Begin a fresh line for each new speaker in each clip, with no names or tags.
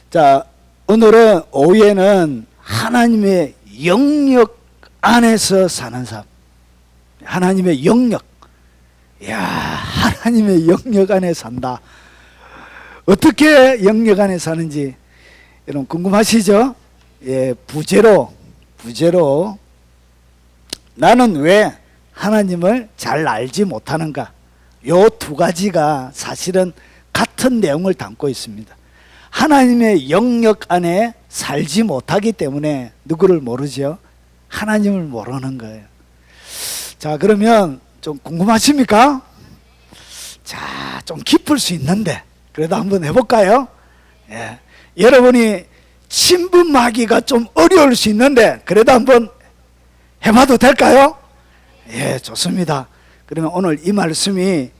자, 오늘은 오후에는 하나님의 영역 안에서 사는 삶. 하나님의 영역. 이야, 하나님의 영역 안에 산다. 어떻게 영역 안에 사는지 여러분 궁금하시죠? 예, 부제로 나는 왜 하나님을 잘 알지 못하는가? 요 두 가지가 사실은 같은 내용을 담고 있습니다. 하나님의 영역 안에 살지 못하기 때문에 누구를 모르죠? 하나님을 모르는 거예요. 자, 그러면 좀 궁금하십니까? 자, 좀 깊을 수 있는데 그래도 한번 해볼까요? 예. 여러분이 침범하기가 좀 어려울 수 있는데 그래도 한번 해봐도 될까요? 예, 좋습니다. 그러면 오늘 이 말씀이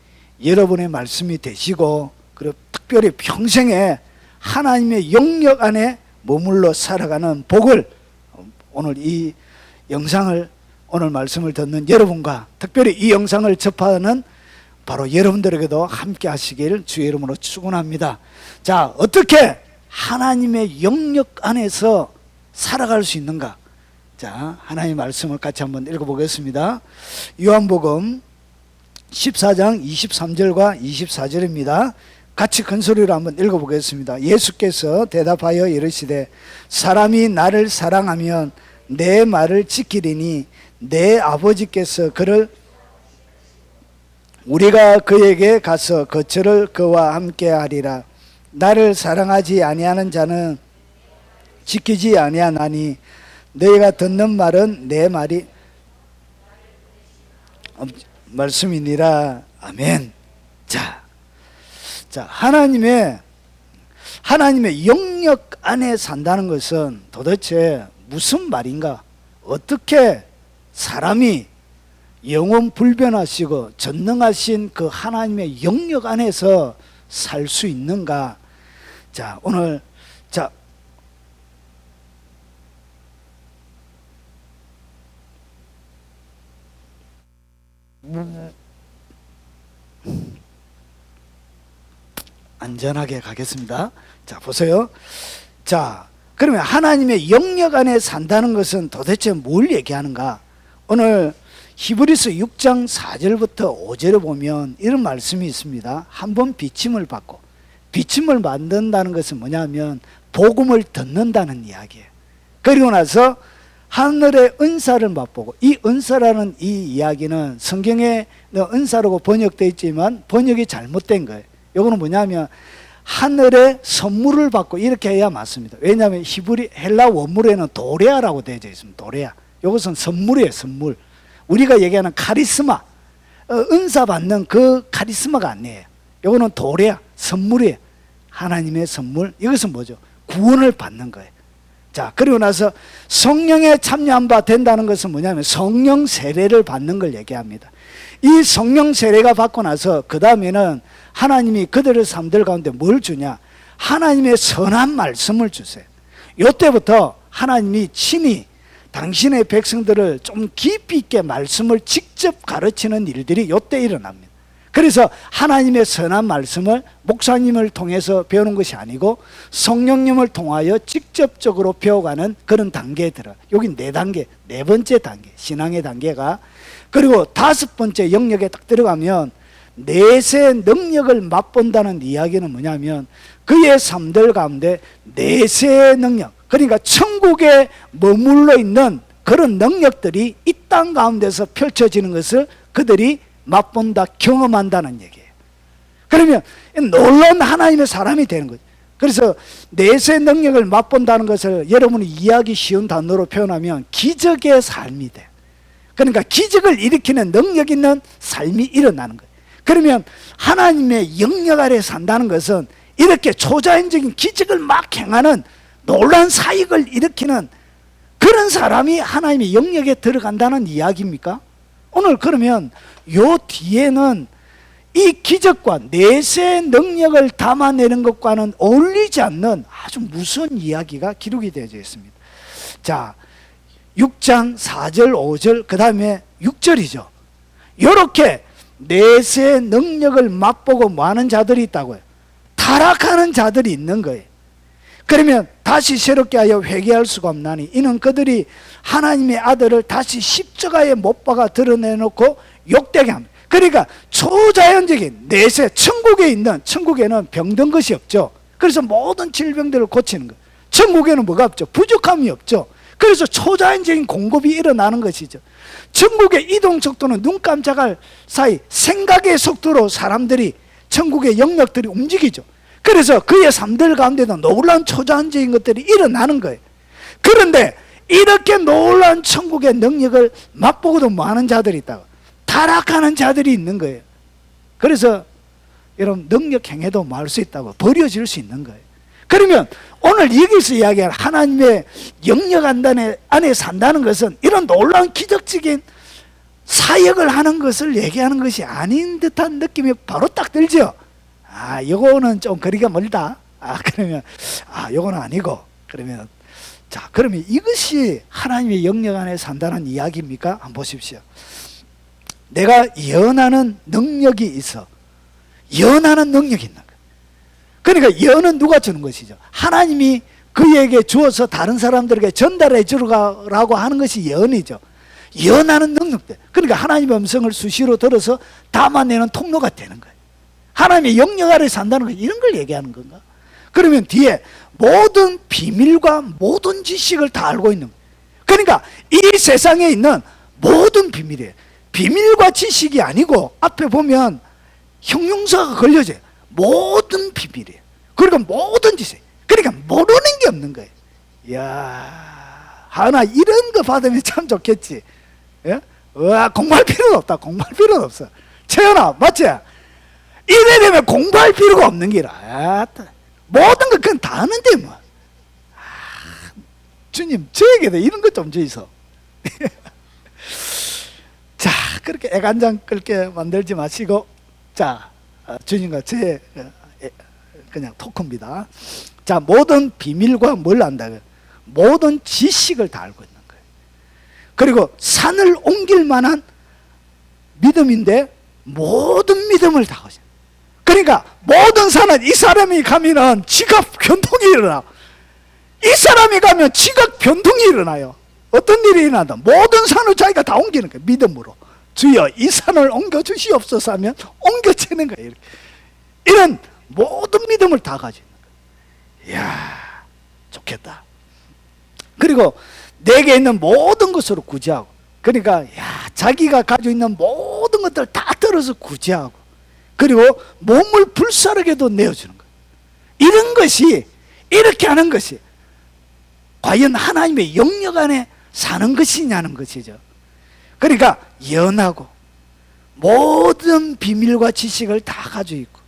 여러분의 말씀이 되시고, 그리고 특별히 평생에 하나님의 영역 안에 머물러 살아가는 복을 오늘 이 영상을, 오늘 말씀을 듣는 여러분과 특별히 이 영상을 접하는 바로 여러분들에게도 함께 하시길 주의 이름으로 축원합니다. 자, 어떻게 하나님의 영역 안에서 살아갈 수 있는가? 자, 하나님의 말씀을 같이 한번 읽어보겠습니다. 요한복음 14장 23절과 24절입니다. 같이 큰 소리로 한번 읽어보겠습니다. 예수께서 대답하여 이르시되 사람이 나를 사랑하면 내 말을 지키리니 내 아버지께서 그를 우리가 그에게 가서 거처를 그와 함께 하리라. 나를 사랑하지 아니하는 자는 지키지 아니하나니 너희가 듣는 말은 내 말이 말씀이니라. 아멘. 자, 하나님의 영역 안에 산다는 것은 도대체 무슨 말인가? 어떻게 사람이 영원 불변하시고 전능하신 그 하나님의 영역 안에서 살 수 있는가? 자, 오늘 안전하게 가겠습니다. 자, 보세요. 자, 그러면 하나님의 영역 안에 산다는 것은 도대체 뭘 얘기하는가? 오늘 히브리서 6장 4절부터 5절에 보면 이런 말씀이 있습니다. 한번 비침을 받고, 비침을 만든다는 것은 뭐냐면 복음을 듣는다는 이야기예요. 그리고 나서 하늘의 은사를 맛보고, 이 은사라는 이 이야기는 성경에 은사라고 번역되어 있지만 번역이 잘못된 거예요. 이거는 뭐냐면 하늘의 선물을 받고 이렇게 해야 맞습니다. 왜냐하면 헬라 원문에는 도레아라고 되어 있습니다. 도레아. 이것은 선물이에요. 선물. 우리가 얘기하는 카리스마, 은사 받는 그 카리스마가 아니에요. 이거는 도레아, 선물이에요. 하나님의 선물. 이것은 뭐죠? 구원을 받는 거예요. 자, 그리고 나서 성령에 참여한 바 된다는 것은 뭐냐면 성령 세례를 받는 걸 얘기합니다. 이 성령 세례가 받고 나서 그 다음에는 하나님이 그들의 삶들 가운데 뭘 주냐? 하나님의 선한 말씀을 주세요. 이때부터 하나님이 친히 당신의 백성들을 좀 깊이 있게 말씀을 직접 가르치는 일들이 이때 일어납니다. 그래서 하나님의 선한 말씀을 목사님을 통해서 배우는 것이 아니고 성령님을 통하여 직접적으로 배워가는 그런 단계에 들어. 여기 4단계, 4번째 단계, 신앙의 단계가. 그리고 5번째 영역에 딱 들어가면 내세 능력을 맛본다는 이야기는 뭐냐면 그의 삶들 가운데 내세의 능력, 그러니까 천국에 머물러 있는 그런 능력들이 이 땅 가운데서 펼쳐지는 것을 그들이 맛본다, 경험한다는 얘기예요. 그러면 놀라운 하나님의 사람이 되는 거죠. 그래서 내세 능력을 맛본다는 것을 여러분이 이해하기 쉬운 단어로 표현하면 기적의 삶이 돼. 그러니까 기적을 일으키는 능력 있는 삶이 일어나는 거예요. 그러면 하나님의 영역 아래 산다는 것은 이렇게 초자연적인 기적을 막 행하는 놀라운 사역을 일으키는 그런 사람이 하나님의 영역에 들어간다는 이야기입니까? 오늘 그러면 요 뒤에는 이 기적과 내세 능력을 담아내는 것과는 어울리지 않는 아주 무서운 이야기가 기록이 되어 있습니다. 자, 6장 4절 5절 그 다음에 6절이죠. 이렇게 내세 능력을 맛보고 뭐하는 자들이 있다고요? 타락하는 자들이 있는 거예요. 그러면 다시 새롭게 하여 회개할 수가 없나니 이는 그들이 하나님의 아들을 다시 십자가에 못 박아 드러내놓고 욕되게 합니다. 그러니까 초자연적인 내세, 천국에는 병든 것이 없죠. 그래서 모든 질병들을 고치는 거예요. 천국에는 뭐가 없죠? 부족함이 없죠. 그래서 초자연적인 공급이 일어나는 것이죠. 천국의 이동 속도는 눈 깜짝할 사이 생각의 속도로 사람들이, 천국의 영역들이 움직이죠. 그래서 그의 삶들 가운데도 놀라운 초자연적인 것들이 일어나는 거예요. 그런데 이렇게 놀라운 천국의 능력을 맛보고도 뭐하는 자들이 있다고? 타락하는 자들이 있는 거예요. 그래서 여러분, 능력 행해도 뭐 할 수 있다고? 버려질 수 있는 거예요. 그러면 오늘 여기서 이야기할 하나님의 영역 안에 산다는 것은 이런 놀라운 기적적인 사역을 하는 것을 얘기하는 것이 아닌 듯한 느낌이 바로 딱 들죠. 요거는 좀 거리가 멀다. 그러면 요거는 아니고, 그러면 자, 그러면 이것이 하나님의 영역 안에 산다는 이야기입니까? 한번 보십시오. 내가 예언하는 능력이 있어. 예언하는 능력이 있는 거예요. 그러니까 예언은 누가 주는 것이죠? 하나님이 그에게 주어서 다른 사람들에게 전달해 주라고 하는 것이 예언이죠. 예언하는 능력들. 그러니까 하나님의 음성을 수시로 들어서 담아내는 통로가 되는 거예요. 하나님의 영역 아래 산다는 거, 이런 걸 얘기하는 건가? 그러면 뒤에 모든 비밀과 모든 지식을 다 알고 있는 거예요. 그러니까 이 세상에 있는 모든 비밀이에요. 비밀과 지식이 아니고 앞에 보면 형용사가 걸려져요. 모든 비밀이에요. 그러니까 모든 지식. 그러니까 모르는 게 없는 거예요. 이야, 하나 이런 거 받으면 참 좋겠지. 예? 공부할 필요는 없다. 공부할 필요는 없어. 채연아, 맞지? 이래되면 공부할 필요가 없는 기라. 모든 거 그건 다 아는데 뭐. 주님, 저에게도 이런 것 좀 주이소. 자, 그렇게 애간장 끓게 만들지 마시고, 자, 주님과 제 그냥 토크입니다. 자, 모든 비밀과 뭘 안다? 모든 지식을 다 알고 있는 거예요. 그리고 산을 옮길 만한 믿음인데 모든 믿음을 다 가져. 그러니까 모든 산은 이 사람이 가면은 지각 변동이 일어나. 이 사람이 가면 지각 변동이 일어나요. 어떤 일이 일어난다? 모든 산을 자기가 다 옮기는 거예요. 믿음으로. 주여, 이 산을 옮겨 주시옵소서 하면 옮겨지는 거예요. 이런 모든 믿음을 다 가지고 있는 거예요. 이야, 좋겠다. 그리고 내게 있는 모든 것으로 구제하고, 그러니까 자기가 가지고 있는 모든 것들 다 들어서 구제하고, 그리고 몸을 불사르게도 내어주는 거예요. 이런 것이, 이렇게 하는 것이 과연 하나님의 영역 안에 사는 것이냐는 것이죠. 그러니까 예언하고 모든 비밀과 지식을 다 가지고 있고,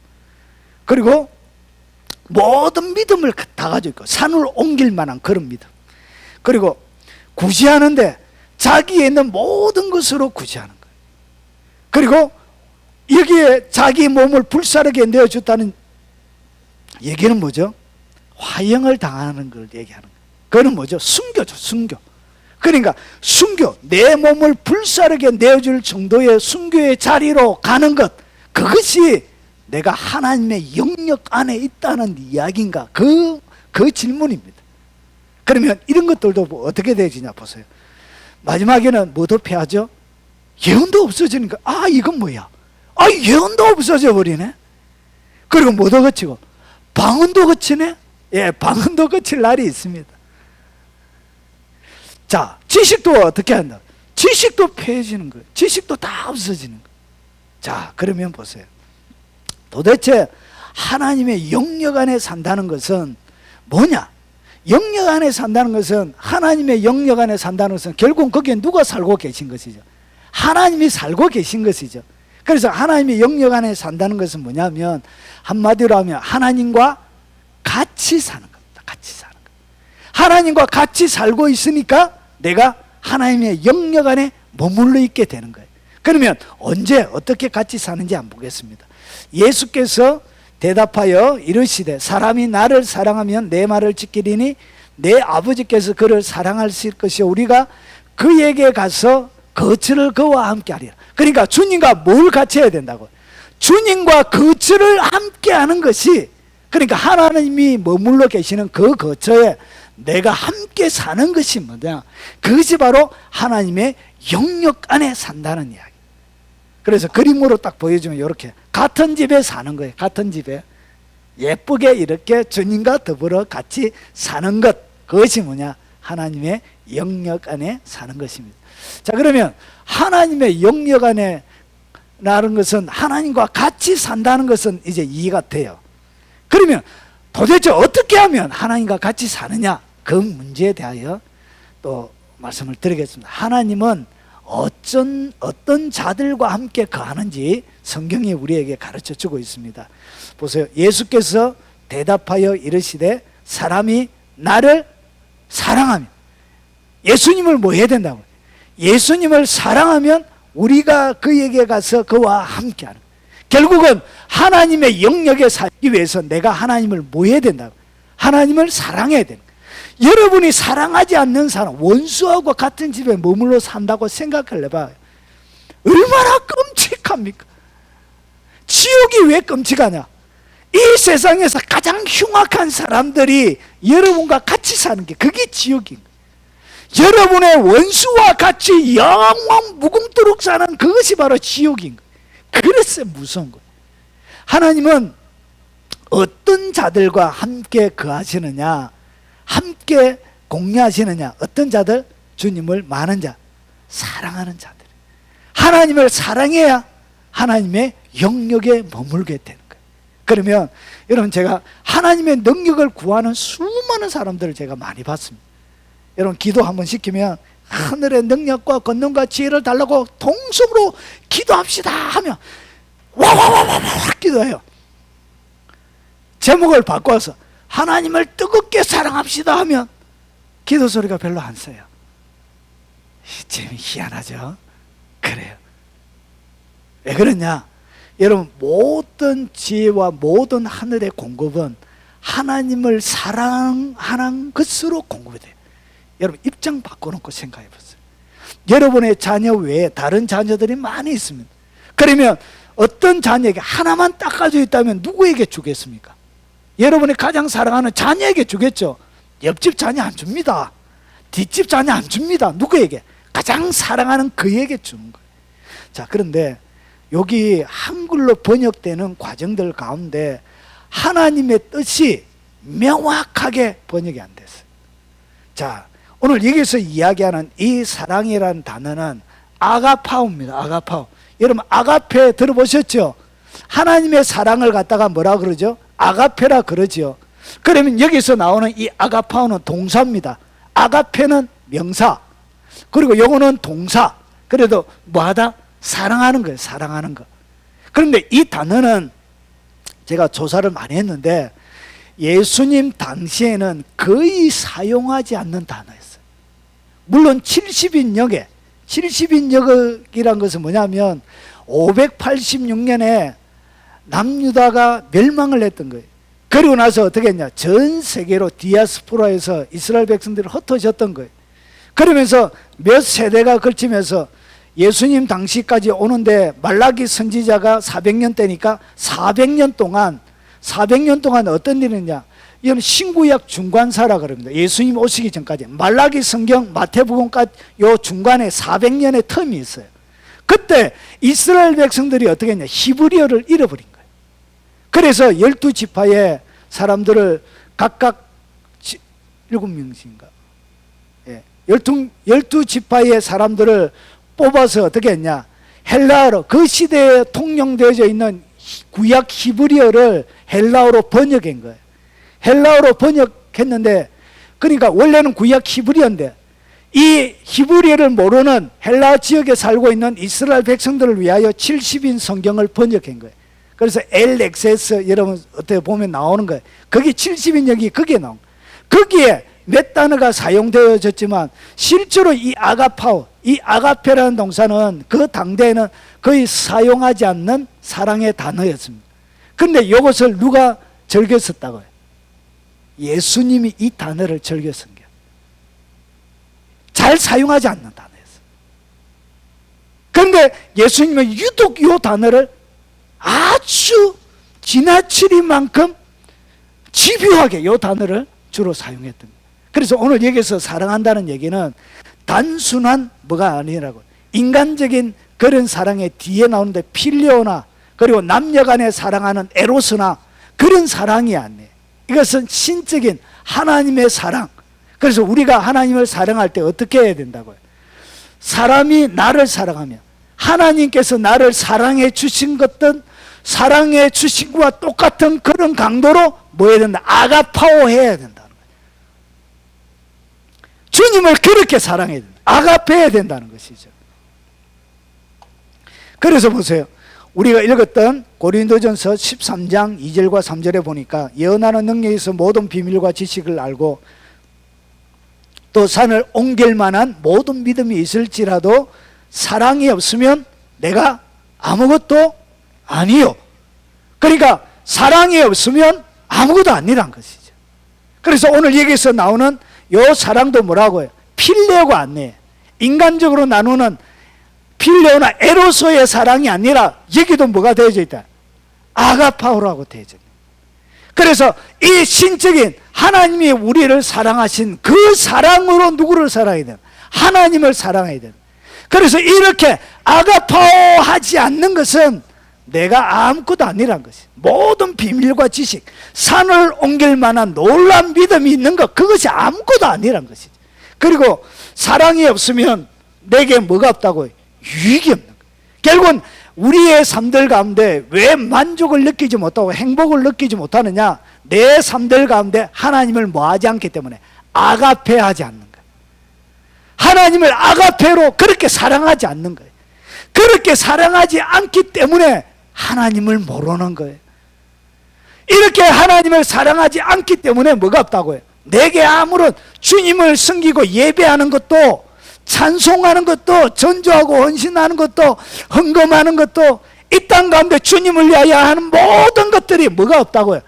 그리고 모든 믿음을 다 가지고 있고, 산을 옮길 만한 그런 믿음. 그리고 구제하는데 자기에 있는 모든 것으로 구제하는 거예요. 그리고 여기에 자기 몸을 불사르게 내어줬다는 얘기는 뭐죠? 화형을 당하는 걸 얘기하는 거예요. 그거는 뭐죠? 순교죠, 순교. 그러니까 순교, 내 몸을 불사르게 내어줄 정도의 순교의 자리로 가는 것, 그것이 내가 하나님의 영역 안에 있다는 이야기인가? 그 질문입니다. 그러면 이런 것들도 뭐 어떻게 되지냐 보세요. 마지막에는 뭐도 패하죠? 예언도 없어지니까 이건 뭐야? 예언도 없어져 버리네. 그리고 뭐도 거치고 방언도 거치네. 예, 방언도 거칠 날이 있습니다. 자, 지식도 어떻게 한다? 지식도 패해지는 거예요. 지식도 다 없어지는 거예요. 자, 그러면 보세요. 도대체 하나님의 영역 안에 산다는 것은 뭐냐? 영역 안에 산다는 것은, 하나님의 영역 안에 산다는 것은 결국 거기에 누가 살고 계신 것이죠? 하나님이 살고 계신 것이죠. 그래서 하나님의 영역 안에 산다는 것은 뭐냐면, 한마디로 하면 하나님과 같이 사는 겁니다. 같이 사는 겁니다. 하나님과 같이 살고 있으니까 내가 하나님의 영역 안에 머물러 있게 되는 거예요. 그러면 언제 어떻게 같이 사는지 한번 보겠습니다. 예수께서 대답하여 이르시되, 사람이 나를 사랑하면 내 말을 지키리니 내 아버지께서 그를 사랑하실 것이요 우리가 그에게 가서 거처를 그와 함께 하리라. 그러니까 주님과 뭘 같이 해야 된다고? 주님과 거처를 함께 하는 것이 그러니까 하나님이 머물러 계시는 그 거처에 내가 함께 사는 것이 뭐냐? 그것이 바로 하나님의 영역 안에 산다는 이야기. 그래서 그림으로 딱 보여주면 이렇게 같은 집에 사는 거예요. 같은 집에 예쁘게 이렇게 주님과 더불어 같이 사는 것, 그것이 뭐냐? 하나님의 영역 안에 사는 것입니다. 자, 그러면 하나님의 영역 안에 라는 것은 하나님과 같이 산다는 것은 이제 이해가 돼요. 그러면 도대체 어떻게 하면 하나님과 같이 사느냐? 그 문제에 대하여 또 말씀을 드리겠습니다. 하나님은 어떤 자들과 함께 거하는지 성경이 우리에게 가르쳐 주고 있습니다. 보세요. 예수께서 대답하여 이르시되 사람이 나를 사랑하면, 예수님을 뭐 해야 된다고? 예수님을 사랑하면 우리가 그에게 가서 그와 함께하는, 결국은 하나님의 영역에 살기 위해서 내가 하나님을 뭐 해야 된다고? 하나님을 사랑해야 되는 거예요. 여러분이 사랑하지 않는 사람, 원수하고 같은 집에 머물러 산다고 생각을 해봐요. 얼마나 끔찍합니까? 지옥이 왜 끔찍하냐? 이 세상에서 가장 흉악한 사람들이 여러분과 같이 사는 게, 그게 지옥인 거예요. 여러분의 원수와 같이 영원 무궁토록 사는 그것이 바로 지옥인 거예요. 그래서 무서운 거예요. 하나님은 어떤 자들과 함께 거하시느냐, 함께 공유하시느냐? 어떤 자들? 주님을 많은 자, 사랑하는 자들. 하나님을 사랑해야 하나님의 영역에 머물게 되는 거예요. 그러면 여러분, 제가 하나님의 능력을 구하는 수많은 사람들을 제가 많이 봤습니다. 여러분, 기도 한번 시키면 하늘의 능력과 권능과 지혜를 달라고 동성으로 기도합시다 하면 와와와와 기도해요. 제목을 바꿔서 하나님을 뜨겁게 사랑합시다 하면 기도 소리가 별로 안 써요. 참 희한하죠? 그래요. 왜 그러냐? 여러분, 모든 지혜와 모든 하늘의 공급은 하나님을 사랑하는 것으로 공급이 돼요. 여러분, 입장 바꿔놓고 생각해 보세요. 여러분의 자녀 외에 다른 자녀들이 많이 있습니다. 그러면 어떤 자녀에게 하나만 딱 가지고 있다면 누구에게 주겠습니까? 여러분이 가장 사랑하는 자녀에게 주겠죠. 옆집 자녀 안 줍니다. 뒷집 자녀 안 줍니다. 누구에게? 가장 사랑하는 그에게 주는 거예요. 자, 그런데 여기 한글로 번역되는 과정들 가운데 하나님의 뜻이 명확하게 번역이 안 됐어요. 자, 오늘 여기서 이야기하는 이 사랑이라는 단어는 아가파오입니다. 아가파오. 여러분, 아가페 들어보셨죠? 하나님의 사랑을 갖다가 뭐라 그러죠? 아가페라 그러죠. 그러면 여기서 나오는 이 아가파오는 동사입니다. 아가페는 명사, 그리고 요거는 동사. 그래도 뭐하다? 사랑하는 거예요. 사랑하는 거. 그런데 이 단어는 제가 조사를 많이 했는데 예수님 당시에는 거의 사용하지 않는 단어였어요. 물론 70인역에, 70인역이란 것은 뭐냐면 586년에 남유다가 멸망을 했던 거예요. 그리고 나서 어떻게 했냐? 전 세계로 디아스포라에서 이스라엘 백성들이 흩어졌던 거예요. 그러면서 몇 세대가 걸치면서 예수님 당시까지 오는데 말라기 선지자가 400년 때니까 400년 동안 어떤 일이 있냐? 이건 신구약 중간사라 그럽니다. 예수님 오시기 전까지 말라기 성경, 마태복음까지 요 중간에 400년의 텀이 있어요. 그때 이스라엘 백성들이 어떻게 했냐? 히브리어를 잃어버린 거예요. 그래서 12지파의 사람들을 각각 7명인가? 12지파의 사람들을 뽑아서 어떻게 했냐? 헬라어로, 그 시대에 통용되어져 있는 구약 히브리어를 헬라어로 번역한 거예요. 헬라어로 번역했는데, 그러니까 원래는 구약 히브리어인데 이 히브리어를 모르는 헬라 지역에 살고 있는 이스라엘 백성들을 위하여 70인 성경을 번역한 거예요. 그래서 LXS 여러분 어떻게 보면 나오는 거예요. 거기 70인역이 거기에 나온 거예요. 거기에 몇 단어가 사용되어졌지만 실제로 이 아가파오, 이 아가페라는 동사는 그 당대에는 거의 사용하지 않는 사랑의 단어였습니다. 그런데 이것을 누가 즐겨 썼다고요? 예수님이 이 단어를 즐겨 쓴 거예요. 잘 사용하지 않는 단어였어요. 그런데 예수님은 유독 이 단어를 아주 지나치리만큼 집요하게 이 단어를 주로 사용했던 거예요. 그래서 오늘 여기서 사랑한다는 얘기는 단순한 뭐가 아니라고, 인간적인 그런 사랑의 뒤에 나오는데 필레오나, 그리고 남녀간에 사랑하는 에로스나 그런 사랑이 아니에요. 이것은 신적인 하나님의 사랑. 그래서 우리가 하나님을 사랑할 때 어떻게 해야 된다고요? 사람이 나를 사랑하면 하나님께서 나를 사랑해 주신 것든 사랑해 주신 것과 똑같은 그런 강도로 뭐 해야 된다? 아가파오 해야 된다는 거예요. 주님을 그렇게 사랑해야 된다. 아가페해야 된다는 것이죠. 그래서 보세요. 우리가 읽었던 고린도전서 13장 2절과 3절에 보니까 예언하는 능력에서 모든 비밀과 지식을 알고 또 산을 옮길 만한 모든 믿음이 있을지라도 사랑이 없으면 내가 아무것도 아니요. 그러니까 사랑이 없으면 아무것도 아니란 것이죠. 그래서 오늘 여기서 나오는 요 사랑도 뭐라고 해요? 필레오가 아니에요. 인간적으로 나누는 필레오나 에로소의 사랑이 아니라 여기도 뭐가 되어져 있다? 아가파오라고 되어져 있다. 그래서 이 신적인 하나님이 우리를 사랑하신 그 사랑으로 누구를 사랑해야 되나? 하나님을 사랑해야 되나? 그래서 이렇게 아가파오 하지 않는 것은 내가 아무것도 아니란 것이, 모든 비밀과 지식, 산을 옮길 만한 놀라운 믿음이 있는 것, 그것이 아무것도 아니란 것이죠. 그리고 사랑이 없으면 내게 뭐가 없다고요? 유익이 없는 거예요. 결국은 우리의 삶들 가운데 왜 만족을 느끼지 못하고 행복을 느끼지 못하느냐? 내 삶들 가운데 하나님을 뭐하지 않기 때문에 아가페하지 않는 거예요. 하나님을 아가페로 그렇게 사랑하지 않는 거예요. 그렇게 사랑하지 않기 때문에 하나님을 모르는 거예요. 이렇게 하나님을 사랑하지 않기 때문에 뭐가 없다고요? 내게 아무런 주님을 섬기고 예배하는 것도, 찬송하는 것도, 전도하고 헌신하는 것도, 헌금하는 것도, 이 땅 가운데 주님을 위하여 하는 모든 것들이 뭐가 없다고요?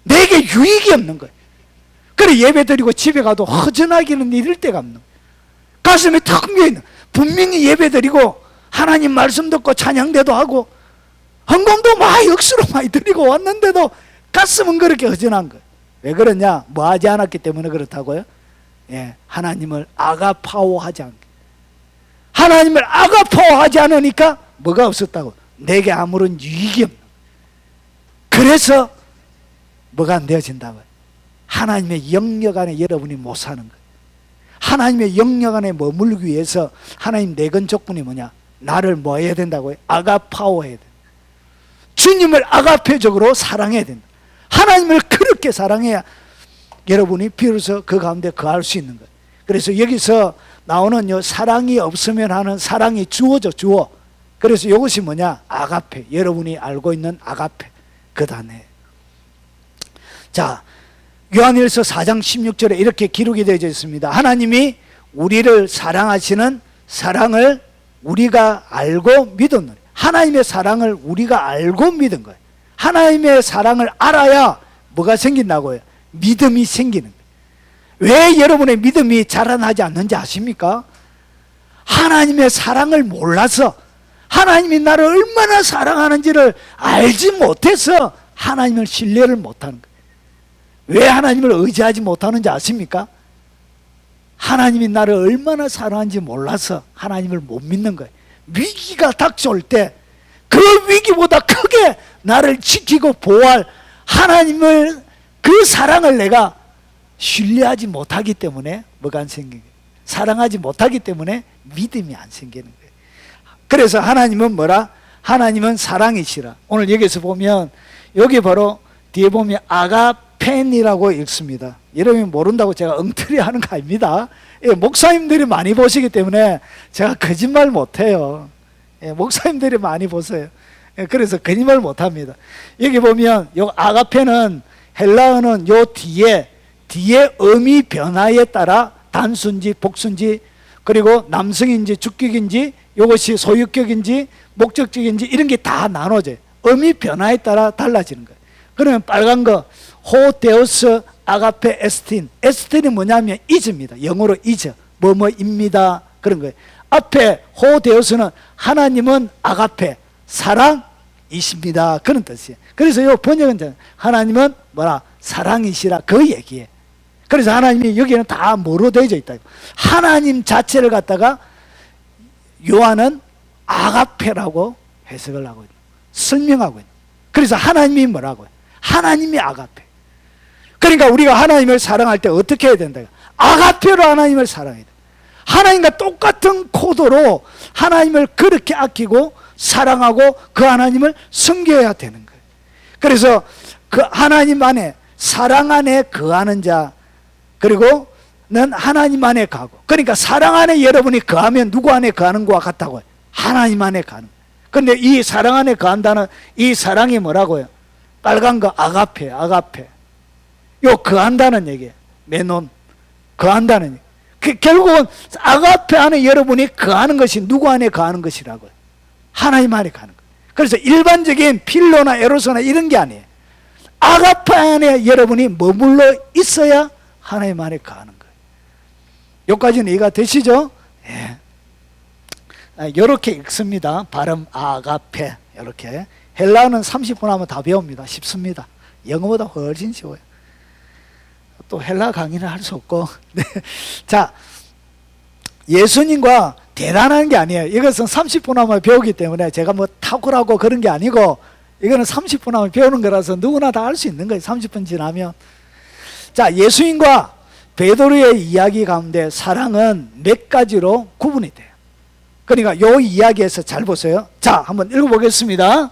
내게 유익이 없는 거예요. 그래 예배 드리고 집에 가도 허전하기는 이럴 때가 없는 거예요. 가슴이 턱 메이는, 분명히 예배 드리고 하나님 말씀 듣고 찬양대도 하고 헌금도 많이 억수로 많이 드리고 왔는데도 가슴은 그렇게 허전한 거예요. 왜 그러냐? 뭐 하지 않았기 때문에 그렇다고요? 예, 하나님을 아가파오하지 않게. 하나님을 아가파오하지 않으니까 뭐가 없었다고? 내게 아무런 유익이 없는. 그래서 뭐가 안 되어진다고요? 하나님의 영역 안에 여러분이 못 사는 거예요. 하나님의 영역 안에 머물기 위해서 하나님 내건 조건이 뭐냐? 나를 뭐 해야 된다고요? 아가파오해야 된다. 주님을 아가페적으로 사랑해야 된다. 하나님을 그렇게 사랑해야 여러분이 비로소 그 가운데 거할 수 있는 거예요. 그래서 여기서 나오는 요 사랑이 없으면 하는 사랑이 주어져, 주어. 그래서 이것이 뭐냐? 아가페. 여러분이 알고 있는 아가페. 그 단어예요. 자, 요한일서 4장 16절에 이렇게 기록이 되어 있습니다. 하나님이 우리를 사랑하시는 사랑을 우리가 알고 믿었노니. 하나님의 사랑을 우리가 알고 믿은 거예요. 하나님의 사랑을 알아야 뭐가 생긴다고요? 믿음이 생기는 거예요. 왜 여러분의 믿음이 자라나지 않는지 아십니까? 하나님의 사랑을 몰라서, 하나님이 나를 얼마나 사랑하는지를 알지 못해서 하나님을 신뢰를 못하는 거예요. 왜 하나님을 의지하지 못하는지 아십니까? 하나님이 나를 얼마나 사랑하는지 몰라서 하나님을 못 믿는 거예요. 위기가 닥쳐올 때 그 위기보다 크게 나를 지키고 보호할 하나님을, 그 사랑을 내가 신뢰하지 못하기 때문에 뭐가 안 생기는 거예요? 사랑하지 못하기 때문에 믿음이 안 생기는 거예요. 그래서 하나님은 뭐라? 하나님은 사랑이시라. 오늘 여기서 보면 여기 바로 뒤에 보면 아가펜이라고 읽습니다. 여러분이 모른다고 제가 엉터리 하는 거 아닙니다. 예, 목사님들이 많이 보시기 때문에 제가 거짓말 못해요. 예, 목사님들이 많이 보세요. 예, 그래서 거짓말 못합니다. 여기 보면 요 아가페는 헬라어는 요 뒤에 의미 변화에 따라 단수인지 복수인지, 그리고 남성인지 주격인지, 이것이 소유격인지 목적격인지 이런 게 다 나눠져요. 의미 변화에 따라 달라지는 거예요. 그러면 빨간 거 호데우스 아가페 에스틴. 에스틴이 뭐냐면 is입니다. 영어로 is, 뭐뭐입니다. 그런 거예요. 앞에 호데우스는 하나님은 아가페, 사랑이십니다. 그런 뜻이에요. 그래서 이 번역은 하나님은 뭐라? 사랑이시라 그 얘기에. 그래서 하나님이 여기는 다 뭐로 되어져 있다. 하나님 자체를 갖다가 요한은 아가페라고 해석을 하고 있다. 설명하고 있다. 그래서 하나님이 뭐라고요? 하나님이 아가페. 그러니까 우리가 하나님을 사랑할 때 어떻게 해야 된다? 아가페로 하나님을 사랑해야 돼. 하나님과 똑같은 코드로 하나님을 그렇게 아끼고 사랑하고 그 하나님을 섬겨야 되는 거예요. 그래서 그 하나님 안에, 사랑 안에 거하는 자, 그리고 는 하나님 안에 가고, 그러니까 사랑 안에 여러분이 거하면 누구 안에 거하는 것과 같다고요? 하나님 안에 가는. 근데 이 사랑 안에 거한다는 이 사랑이 뭐라고요? 빨간 거 아가페, 아가페. 요 거한다는 얘기예요. 메논. 거한다는 얘기. 결국은 아가페 안에 여러분이 거하는 것이 누구 안에 거하는 것이라고요? 하나님 안에 가는 거예요. 그래서 일반적인 필로나 에로소나 이런 게 아니에요. 아가페 안에 여러분이 머물러 있어야 하나님 안에 거하는 거예요. 여기까지는 이해가 되시죠? 예. 이렇게 읽습니다. 발음 아가페. 이렇게. 헬라어는 30분 하면 다 배웁니다. 쉽습니다. 영어보다 훨씬 쉬워요. 또 헬라 강의는 할 수 없고. 네. 자, 예수님과 대단한 게 아니에요. 이것은 30분 하면 배우기 때문에 제가 뭐 탁월하고 그런 게 아니고, 이거는 30분 하면 배우는 거라서 누구나 다 할 수 있는 거예요. 30분 지나면. 자, 예수님과 베드로의 이야기 가운데 사랑은 몇 가지로 구분이 돼요. 그러니까 요 이야기에서 잘 보세요. 자, 한번 읽어보겠습니다.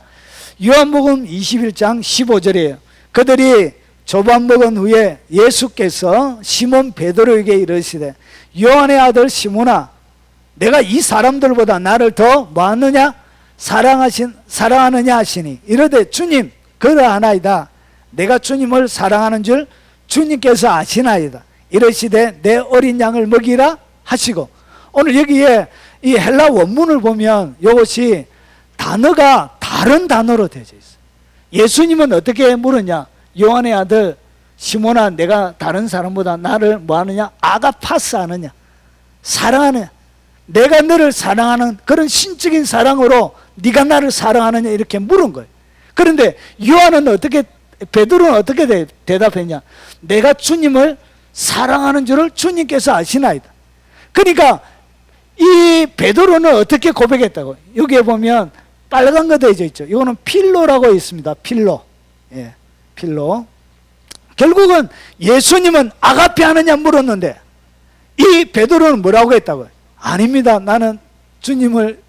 요한복음 21장 15절이에요. 그들이 조반 먹은 후에 예수께서 시몬 베드로에게 이르시되 요한의 아들 시몬아, 내가 이 사람들보다 나를 더 뭐하느냐? 사랑하느냐 하시니 이르되 주님 그러하나이다. 내가 주님을 사랑하는 줄 주님께서 아시나이다. 이르시되 내 어린 양을 먹이라 하시고. 오늘 여기에 이 헬라 원문을 보면 이것이 단어가 다른 단어로 되어져 있어요. 예수님은 어떻게 물었냐? 요한의 아들 시몬아, 내가 다른 사람보다 나를 뭐하느냐? 아가파스 하느냐? 사랑하느냐? 내가 너를 사랑하는 그런 신적인 사랑으로 네가 나를 사랑하느냐? 이렇게 물은 거예요. 그런데 요한은 어떻게, 베드로는 어떻게 대답했냐? 내가 주님을 사랑하는 줄을 주님께서 아시나이다. 그러니까 이 베드로는 어떻게 고백했다고? 여기에 보면 빨간 거 되어져 있죠. 이거는 필로라고 있습니다. 필로. 예, 필로. 결국은 예수님은 아가페 하느냐 물었는데 이 베드로는 뭐라고 했다고요? 아닙니다. 나는 주님을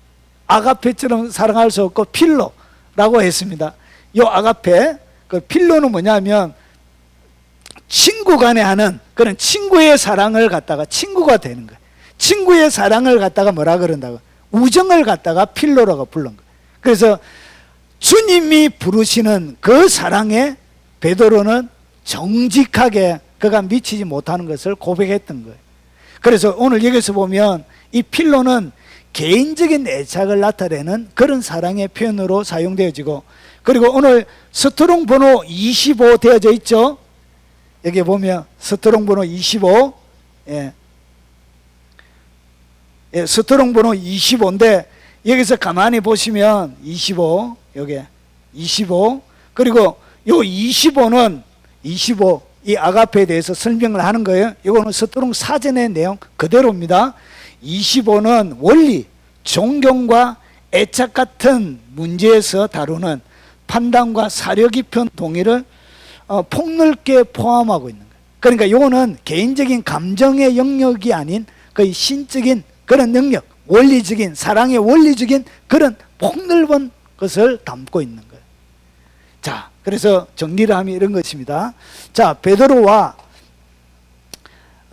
아가페처럼 사랑할 수 없고 필로라고 했습니다. 이 아가페, 그 필로는 뭐냐면 친구 간에 하는 그런 친구의 사랑을 갖다가 친구가 되는 거예요. 친구의 사랑을 갖다가 뭐라 그런다고? 우정을 갖다가 필로라고 부른 거예요. 그래서 주님이 부르시는 그 사랑에 베드로는 정직하게 그가 미치지 못하는 것을 고백했던 거예요. 그래서 오늘 여기서 보면 이 필로는 개인적인 애착을 나타내는 그런 사랑의 표현으로 사용되어지고, 그리고 오늘 스트롱 번호 25 되어져 있죠. 여기 보면 스트롱 번호 25, 예. 예, 스트롱 번호 25인데 여기서 가만히 보시면 25, 여기 25, 그리고 요 25는 25, 이 아가페에 대해서 설명을 하는 거예요. 이거는 스트롱 사전의 내용 그대로입니다. 25는 원리, 존경과 애착 같은 문제에서 다루는 판단과 사려 깊은 동의를 폭넓게 포함하고 있는 거예요. 그러니까 이거는 개인적인 감정의 영역이 아닌 거의 신적인 그런 능력, 원리적인, 사랑의 원리적인 그런 폭넓은 것을 담고 있는 거예요. 자, 그래서 정리를 하면 이런 것입니다. 자, 베드로와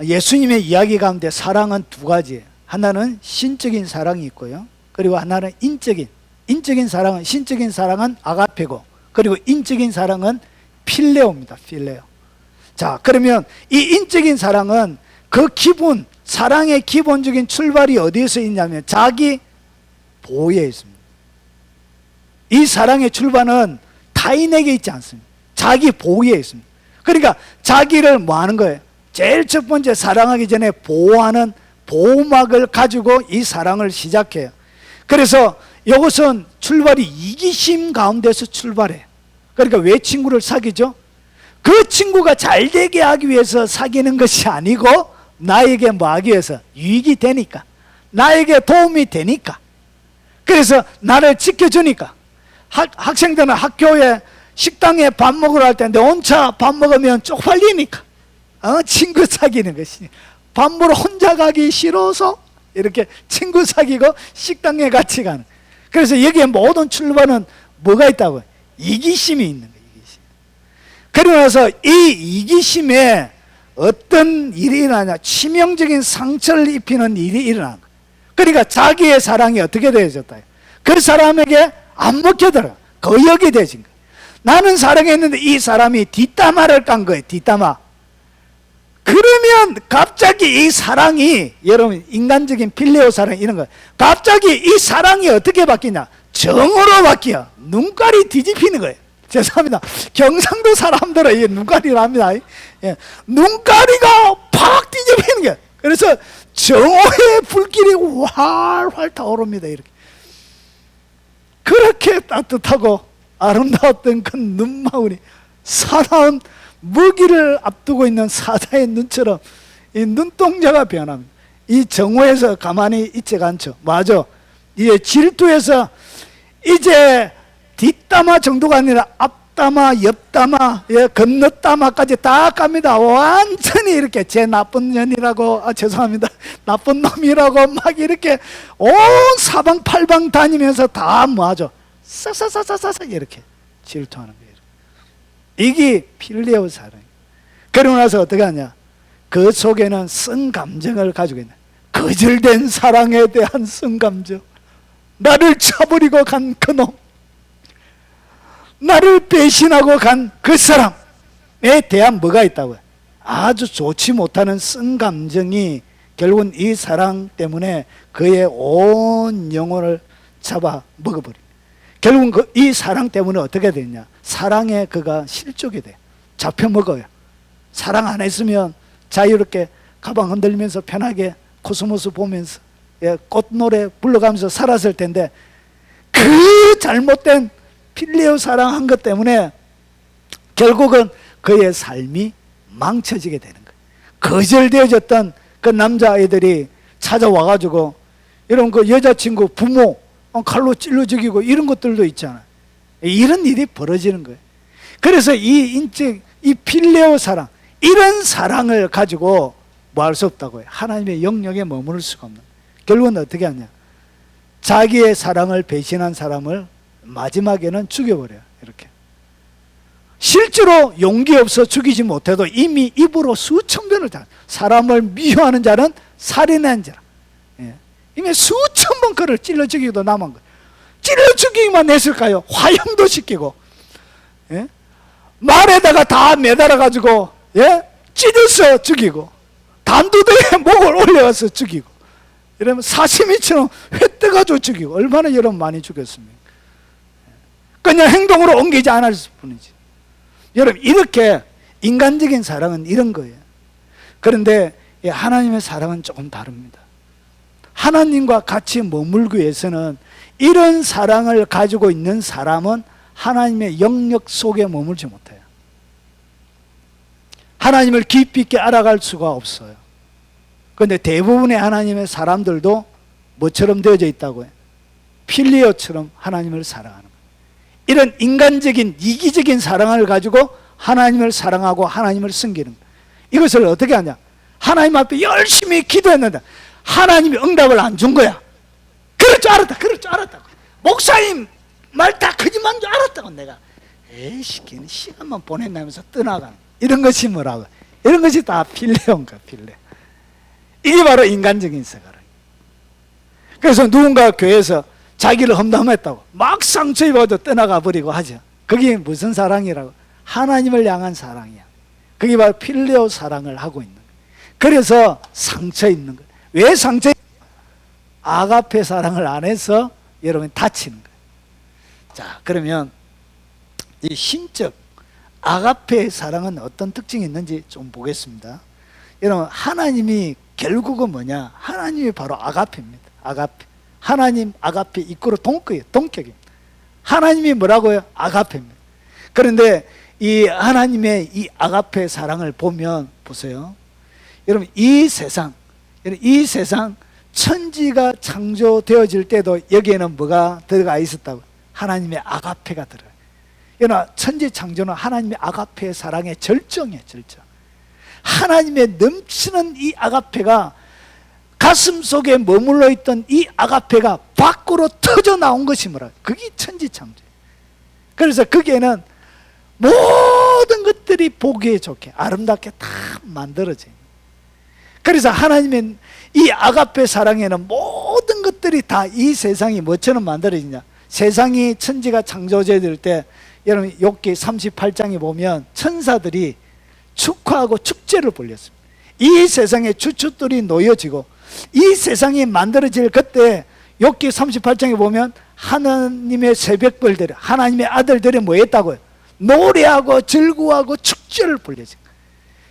예수님의 이야기 가운데 사랑은 두 가지예요. 하나는 신적인 사랑이 있고요. 그리고 하나는 인적인 사랑은, 신적인 사랑은 아가페고, 그리고 인적인 사랑은 필레오입니다. 필레오. 자, 그러면 이 인적인 사랑은 그 기본, 사랑의 기본적인 출발이 어디에서 있냐면 자기 보호에 있습니다. 이 사랑의 출발은 타인에게 있지 않습니다. 자기 보호에 있습니다. 그러니까 자기를 뭐 하는 거예요? 제일 첫 번째 사랑하기 전에 보호하는 보호막을 가지고 이 사랑을 시작해요. 그래서 이것은 출발이 이기심 가운데서 출발해요. 그러니까 왜 친구를 사귀죠? 그 친구가 잘 되게 하기 위해서 사귀는 것이 아니고 나에게 뭐 하기 위해서 유익이 되니까, 나에게 도움이 되니까, 그래서 나를 지켜주니까. 학생들은 학교에 식당에 밥 먹으러 할 때 내 혼자 밥 먹으면 쪽팔리니까 친구 사귀는 것이, 밥 먹으러 혼자 가기 싫어서 이렇게 친구 사귀고 식당에 같이 가는. 그래서 여기에 모든 출발은 뭐가 있다고요? 이기심이 있는 거예요. 이기심. 그러고 나서 이 이기심에 어떤 일이 일어나냐, 치명적인 상처를 입히는 일이 일어나는 거예요. 그러니까 자기의 사랑이 어떻게 되어졌다, 그 사람에게 안 먹혀들어, 거역이 되어진 거예요. 나는 사랑했는데 이 사람이 뒷담화를 깐 거예요. 뒷담화. 그러면 갑자기 이 사랑이, 여러분 인간적인 필레오 사랑 이런 거, 갑자기 이 사랑이 어떻게 바뀌냐, 정으로 바뀌어. 눈깔이 뒤집히는 거예요. 죄송합니다. 경상도 사람들은 이게 눈깔이랍니다. 예. 눈깔이가 팍 뒤집히는 거예요. 그래서 정오의 불길이 활활 타오릅니다. 이렇게. 그렇게 따뜻하고 아름다웠던 그 눈망울이 사나운 먹이를 앞두고 있는 사자의 눈처럼 이 눈동자가 변합니다. 이 정오에서 가만히 있지가 않죠. 맞아. 이제 질투에서 이제 뒷담화 정도가 아니라 앞담화, 옆담화, 건너담화까지 다 갑니다. 완전히 이렇게 제 나쁜 년이라고, 죄송합니다, 나쁜 놈이라고 막 이렇게 온 사방팔방 다니면서 다 뭐하죠? 싹싹싹싹싹 이렇게 질투하는 거예요. 이게 필레오 사랑이에요. 그러고 나서 어떻게 하냐, 그 속에는 쓴 감정을 가지고 있는, 거절된 사랑에 대한 쓴 감정, 나를 쳐버리고 간 그놈, 나를 배신하고 간 그 사람에 대한 뭐가 있다고요? 아주 좋지 못하는 쓴 감정이 결국은 이 사랑 때문에 그의 온 영혼을 잡아 먹어버립니다. 결국은 이 사랑 때문에 어떻게 되냐, 사랑에 그가 실족이 돼요. 잡혀 먹어요. 사랑 안 했으면 자유롭게 가방 흔들면서 편하게 코스모스 보면서 꽃노래 불러가면서 살았을 텐데, 그 잘못된 필레오 사랑한 것 때문에 결국은 그의 삶이 망쳐지게 되는 거예요. 거절되어졌던 그 남자아이들이 찾아와가지고 이런 그 여자친구 부모 칼로 찔러 죽이고 이런 것들도 있잖아요. 이런 일이 벌어지는 거예요. 그래서 이 필레오 사랑, 이런 사랑을 가지고 뭐 할 수 없다고 해요. 하나님의 영역에 머무를 수가 없는 거예요. 결국은 어떻게 하냐, 자기의 사랑을 배신한 사람을 마지막에는 죽여버려요. 이렇게. 실제로 용기 없어 죽이지 못해도 이미 입으로 수천 번을 다, 사람을 미워하는 자는 살인한 자라. 이미 수천 번 그를 찔러 죽이기도 남은 거예요. 찔러 죽이기만 했을까요? 화형도 시키고, 말에다가 다 매달아 가지고 찢어서 죽이고, 단두대에 목을 올려서 죽이고, 이러면 사시미처럼 회 떠가지고 죽이고, 얼마나 여러분 많이 죽였습니까? 그냥 행동으로 옮기지 않았을 뿐이지. 여러분, 이렇게 인간적인 사랑은 이런 거예요. 그런데 하나님의 사랑은 조금 다릅니다. 하나님과 같이 머물기 위해서는 이런 사랑을 가지고 있는 사람은 하나님의 영역 속에 머물지 못해요. 하나님을 깊이 있게 알아갈 수가 없어요. 그런데 대부분의 하나님의 사람들도 뭐처럼 되어져 있다고요? 필레오처럼 하나님을 사랑하는 거예요. 이런 인간적인 이기적인 사랑을 가지고 하나님을 사랑하고 하나님을 섬기는 거예요. 이것을 어떻게 하냐, 하나님 앞에 열심히 기도했는데 하나님이 응답을 안 준 거야. 그럴 줄 알았다, 그럴 줄 알았다고. 목사님 말 다 거짓말인 줄 알았다고. 내가 에이씨, 걔는 시간만 보낸다면서 떠나가는, 이런 것이 뭐라고, 이런 것이 다 필레오인가, 필레오. 이게 바로 인간적인 사랑. 그래서 누군가 교회에서 자기를 험담했다고 막 상처 입어도 떠나가 버리고 하죠. 그게 무슨 사랑이라고? 하나님을 향한 사랑이야. 그게 바로 필레오 사랑을 하고 있는 거예요. 그래서 상처 입는 거예요. 왜 상처? 아가페 사랑을 안 해서 여러분 다치는 거예요. 자, 그러면 이 신적 아가페 사랑은 어떤 특징이 있는지 좀 보겠습니다. 여러분, 하나님이 결국은 뭐냐? 하나님이 바로 아가페입니다. 아가페. 하나님 아가페 이꼬르 동격이에요. 동격입니다. 하나님이 뭐라고요? 아가페입니다. 그런데 이 하나님의 이 아가페 사랑을 보면 보세요. 여러분 이 세상 천지가 창조되어질 때도 여기에는 뭐가 들어가 있었다고? 하나님의 아가페가 들어가요. 여러분 천지 창조는 하나님의 아가페의 사랑의 절정이에요. 절정. 하나님의 넘치는 이 아가페가 가슴 속에 머물러 있던 이 아가페가 밖으로 터져 나온 것이 뭐라? 그게 천지 창조예요. 그래서 거기에는 모든 것들이 보기에 좋게 아름답게 다 만들어져요. 그래서 하나님의 이 아가페 사랑에는 모든 것들이 다 이 세상이 뭐처럼 만들어지냐? 세상이 천지가 창조될 때 여러분 욥기 38장에 보면 천사들이 축하하고 축제를 벌였습니다. 이 세상에 주춧돌이 놓여지고 이 세상이 만들어질 그때 욥기 38장에 보면 하나님의 새벽별들이 하나님의 아들들이 뭐 했다고요? 노래하고 즐거워하고 축제를 벌였어요.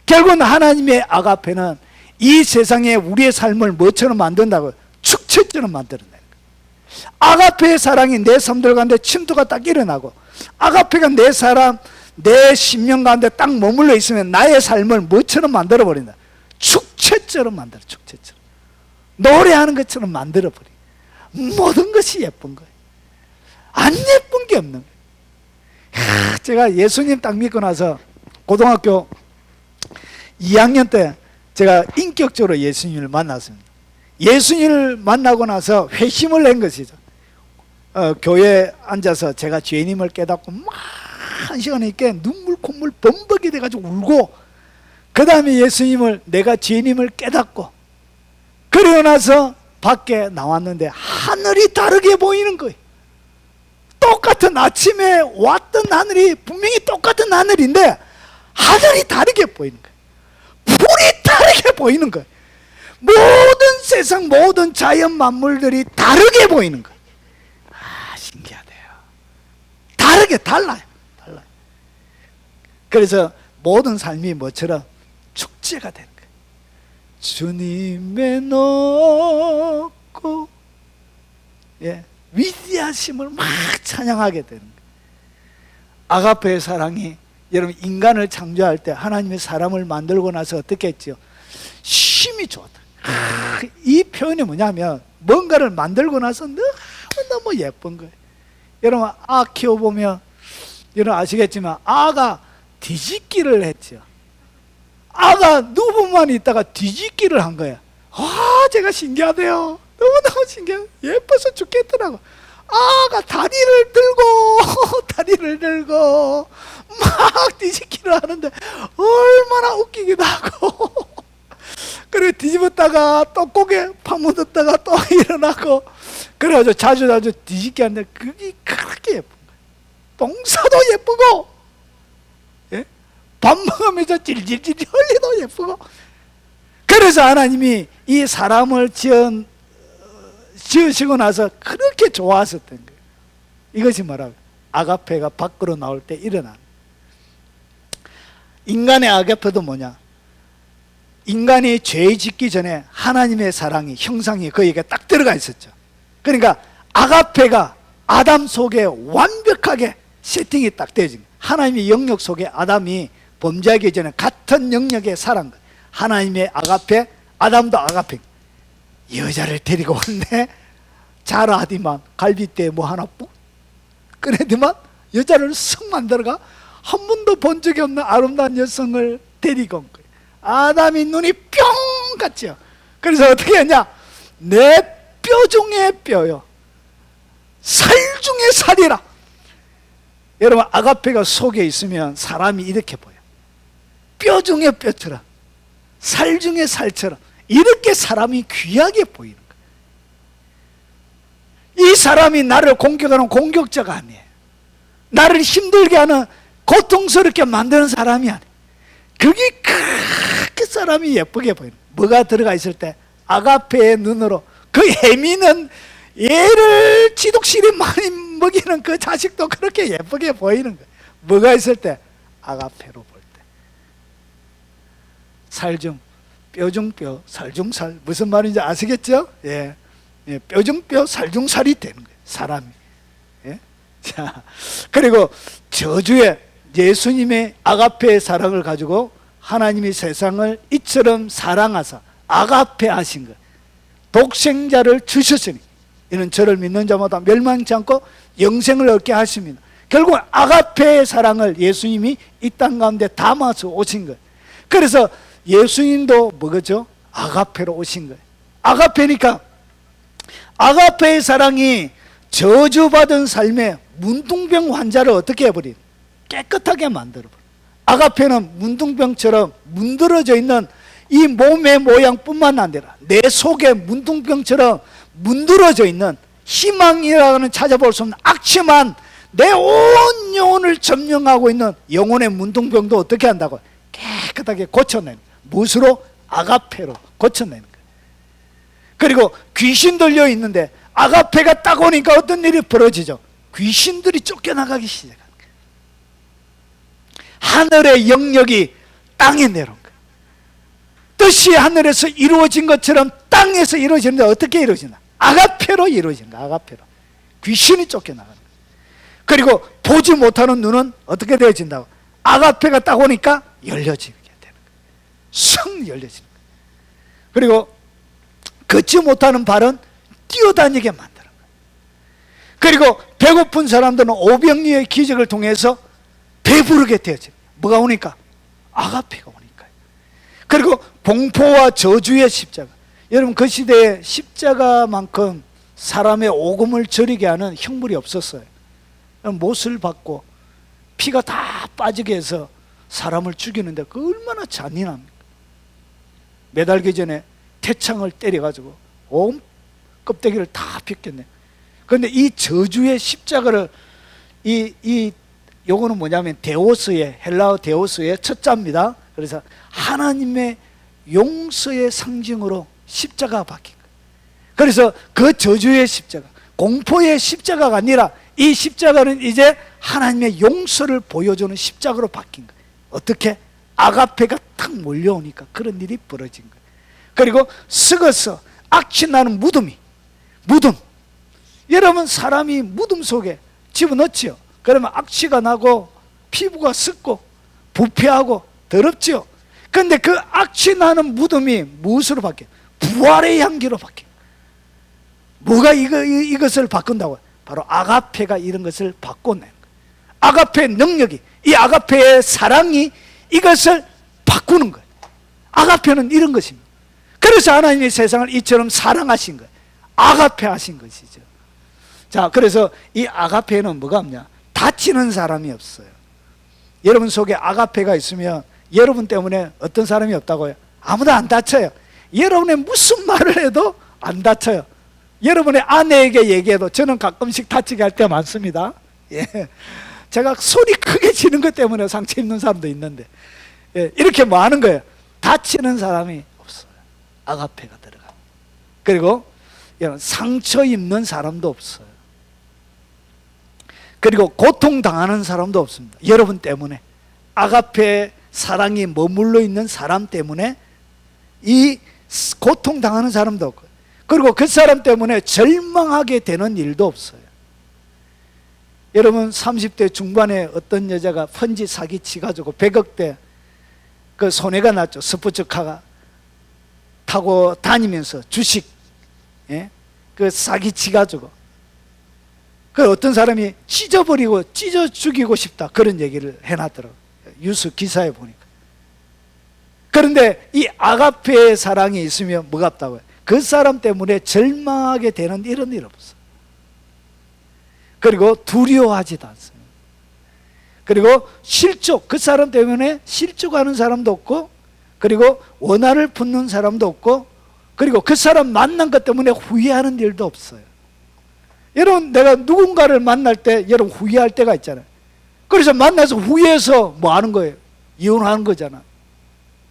결국은 하나님의 아가페는 이 세상에 우리의 삶을 뭐처럼 만든다고요? 축제처럼 만들어내는 거예요. 아가페의 사랑이 내 삶들 가운데 침투가 딱 일어나고 아가페가 내 심령 가운데 딱 머물러 있으면 나의 삶을 뭐처럼 만들어버린다? 축제처럼 만들어. 축제처럼 노래하는 것처럼 만들어버려. 모든 것이 예쁜 거예요. 안 예쁜 게 없는 거예요. 제가 예수님 딱 믿고 나서 고등학교 2학년 때 제가 인격적으로 예수님을 만났습니다. 예수님을 만나고 나서 회심을 한 것이죠. 교회에 앉아서 제가 죄인임을 깨닫고 막 한 시간 있게 눈물 콧물 범벅이 돼가지고 울고, 그 다음에 예수님을 내가 죄인임을 깨닫고, 그러고 나서 밖에 나왔는데 하늘이 다르게 보이는 거예요. 똑같은 아침에 왔던 하늘이 분명히 똑같은 하늘인데 하늘이 다르게 보이는 거예요. 불이 다르게 보이는 거예요. 모든 세상 모든 자연 만물들이 다르게 보이는 거예요. 아, 신기하대요. 다르게 달라요. 그래서 모든 삶이 뭐처럼 축제가 되는 거예요. 주님의 높고 위대하심을 막 찬양하게 되는 거예요. 아가페의 사랑이 여러분 인간을 창조할 때 하나님의 사람을 만들고 나서 어떻게 했죠? 힘이 좋다. 이 표현이 뭐냐면 뭔가를 만들고 나서 너무 예쁜 거예요. 여러분 아 키워보면 여러분 아시겠지만 아가 뒤집기를 했죠. 아가 누구만 있다가 뒤집기를 한 거야. 아, 제가 신기하대요. 너무너무 신기해요. 예뻐서 죽겠더라고. 아가 다리를 들고 막 뒤집기를 하는데 얼마나 웃기기도 하고 그리고 뒤집었다가 또 고개 파묻었다가 또 일어나고 그래가지고 자주 뒤집기 하는데 그게 그렇게 예쁜 거예요. 동사도 예쁘고 밥 먹으면서 질질질 흘리도 예쁘고. 그래서 하나님이 이 사람을 지으시고 나서 그렇게 좋아하셨던 거예요. 이것이 뭐라고? 아가페가 밖으로 나올 때 일어난. 인간의 아가페도 뭐냐? 인간이 죄 짓기 전에 하나님의 사랑이 형상이 그에게 딱 들어가 있었죠. 그러니까 아가페가 아담 속에 완벽하게 세팅이 딱 되어진 거예요. 하나님의 영역 속에 아담이 범죄하기 전에 같은 영역에 살은 거예요. 하나님의 아가페, 아담도 아가페. 여자를 데리고 왔네. 잘하디만 갈비뼈에 뭐 하나 ปุ๊ 꺼내더만 여자를 쓱 만들어가 한 번도 본 적이 없는 아름다운 여성을 데리고 온 거예요. 아담이 눈이 뿅 갔죠. 그래서 어떻게 했냐? 내 뼈 중에 뼈요, 살 중에 살이라. 여러분 아가페가 속에 있으면 사람이 이렇게 보여. 뼈 중에 뼈처럼, 살 중에 살처럼 이렇게 사람이 귀하게 보이는 거예요. 이 사람이 나를 공격하는 공격자가 아니에요. 나를 힘들게 하는, 고통스럽게 만드는 사람이 아니에요. 그게 그렇게 사람이 예쁘게 보이는 거예요. 뭐가 들어가 있을 때? 아가페의 눈으로 그 애미는 얘를 지독실이 많이 먹이는 그 자식도 그렇게 예쁘게 보이는 거예요. 뭐가 있을 때? 아가페로 볼 때. 살중, 뼈중뼈, 살중살. 무슨 말인지 아시겠죠? 예. 뼈중뼈, 살중살이 되는 거예요. 사람이. 예? 자, 그리고 저주에 예수님의 아가페의 사랑을 가지고 하나님이 세상을 이처럼 사랑하사 아가페 하신 것, 독생자를 주셨으니 이는 저를 믿는 자마다 멸망치 않고 영생을 얻게 하십니다. 결국 아가페의 사랑을 예수님이 이 땅 가운데 담아서 오신 거예요. 그래서 예수님도 뭐죠? 아가페로 오신 거예요. 아가페니까 아가페의 사랑이 저주받은 삶에 문둥병 환자를 어떻게 해버린? 깨끗하게 만들어버려. 아가페는 문둥병처럼 문드러져 있는 이 몸의 모양뿐만 아니라 내 속에 문둥병처럼 문드러져 있는 희망이라고는 찾아볼 수 없는 악취만 내 온 영혼을 점령하고 있는 영혼의 문둥병도 어떻게 한다고? 깨끗하게 고쳐내는 거예요. 무엇으로? 아가페로 고쳐내는 거예요. 그리고 귀신 들려 있는데 아가페가 딱 오니까 어떤 일이 벌어지죠? 귀신들이 쫓겨나가기 시작합니다. 하늘의 영역이 땅에 내려온 거예요. 뜻이 하늘에서 이루어진 것처럼 땅에서 이루어지는데 어떻게 이루어지나? 아가페로 이루어진 거예요. 아가페로. 귀신이 쫓겨나가는 거예요. 그리고 보지 못하는 눈은 어떻게 되어진다고? 아가페가 딱 오니까 열려지게 되는 거예요. 성 열려지는 거예요. 그리고 걷지 못하는 발은 뛰어다니게 만드는 거예요. 그리고 배고픈 사람들은 오병이의 기적을 통해서 배부르게 되어져요. 뭐가 오니까? 아가페가 오니까요. 그리고 공포와 저주의 십자가. 여러분 그 시대에 십자가만큼 사람의 오금을 저리게 하는 형물이 없었어요. 못을 받고 피가 다 빠지게 해서 사람을 죽이는데 그 얼마나 잔인합니까? 매달기 전에 태창을 때려가지고 온 껍데기를 다 벗겼네. 그런데 이 저주의 십자가를 요거는 뭐냐면 데오스의, 헬라어 데오스의 첫 자입니다. 그래서 하나님의 용서의 상징으로 십자가가 바뀐 거예요. 그래서 그 저주의 십자가, 공포의 십자가가 아니라 이 십자가는 이제 하나님의 용서를 보여주는 십자가로 바뀐 거예요. 어떻게? 아가페가 탁 몰려오니까 그런 일이 벌어진 거예요. 그리고 썩어서 악취 나는 무덤. 여러분 사람이 무덤 속에 집어넣지요. 그러면 악취가 나고 피부가 썩고 부패하고 더럽지요. 그런데 그 악취 나는 무덤이 무엇으로 바뀌어요? 부활의 향기로 바뀌어요. 뭐가 이것을 바꾼다고요? 바로 아가페가 이런 것을 바꿔내는 거예요. 아가페의 능력이, 이 아가페의 사랑이 이것을 바꾸는 거예요. 아가페는 이런 것입니다. 그래서 하나님이 세상을 이처럼 사랑하신 거예요. 아가페 하신 것이죠. 자, 그래서 이 아가페는 뭐가 없냐? 다치는 사람이 없어요. 여러분 속에 아가페가 있으면 여러분 때문에 어떤 사람이 없다고요? 아무도 안 다쳐요. 여러분의 무슨 말을 해도 안 다쳐요. 여러분의 아내에게 얘기해도 저는 가끔씩 다치게 할 때 많습니다. 예. 제가 소리 크게 지는 것 때문에 상처 입는 사람도 있는데, 예. 이렇게 뭐 하는 거예요? 다치는 사람이 없어요. 아가페가 들어가. 그리고 상처 입는 사람도 없어요. 그리고 고통당하는 사람도 없습니다. 여러분 때문에. 아가페 사랑이 머물러 있는 사람 때문에 이 고통당하는 사람도 없고, 그리고 그 사람 때문에 절망하게 되는 일도 없어요. 여러분 30대 중반에 어떤 여자가 펀지 사기 치가지고 100억대 그 손해가 났죠. 스포츠카가 타고 다니면서 주식, 예? 그 사기 치가지고 그 어떤 사람이 찢어버리고 찢어 죽이고 싶다 그런 얘기를 해놨더라고요. 뉴스 기사에 보니까. 그런데 이 아가페의 사랑이 있으면 뭐가 없다고요? 그 사람 때문에 절망하게 되는 이런 일 없어요. 그리고 두려워하지도 않습니다. 그리고 실족, 그 사람 때문에 실족하는 사람도 없고, 그리고 원한을 품는 사람도 없고, 그리고 그 사람 만난 것 때문에 후회하는 일도 없어요. 여러분 내가 누군가를 만날 때 여러분 후회할 때가 있잖아요. 그래서 만나서 후회해서 뭐 하는 거예요? 이혼하는 거잖아.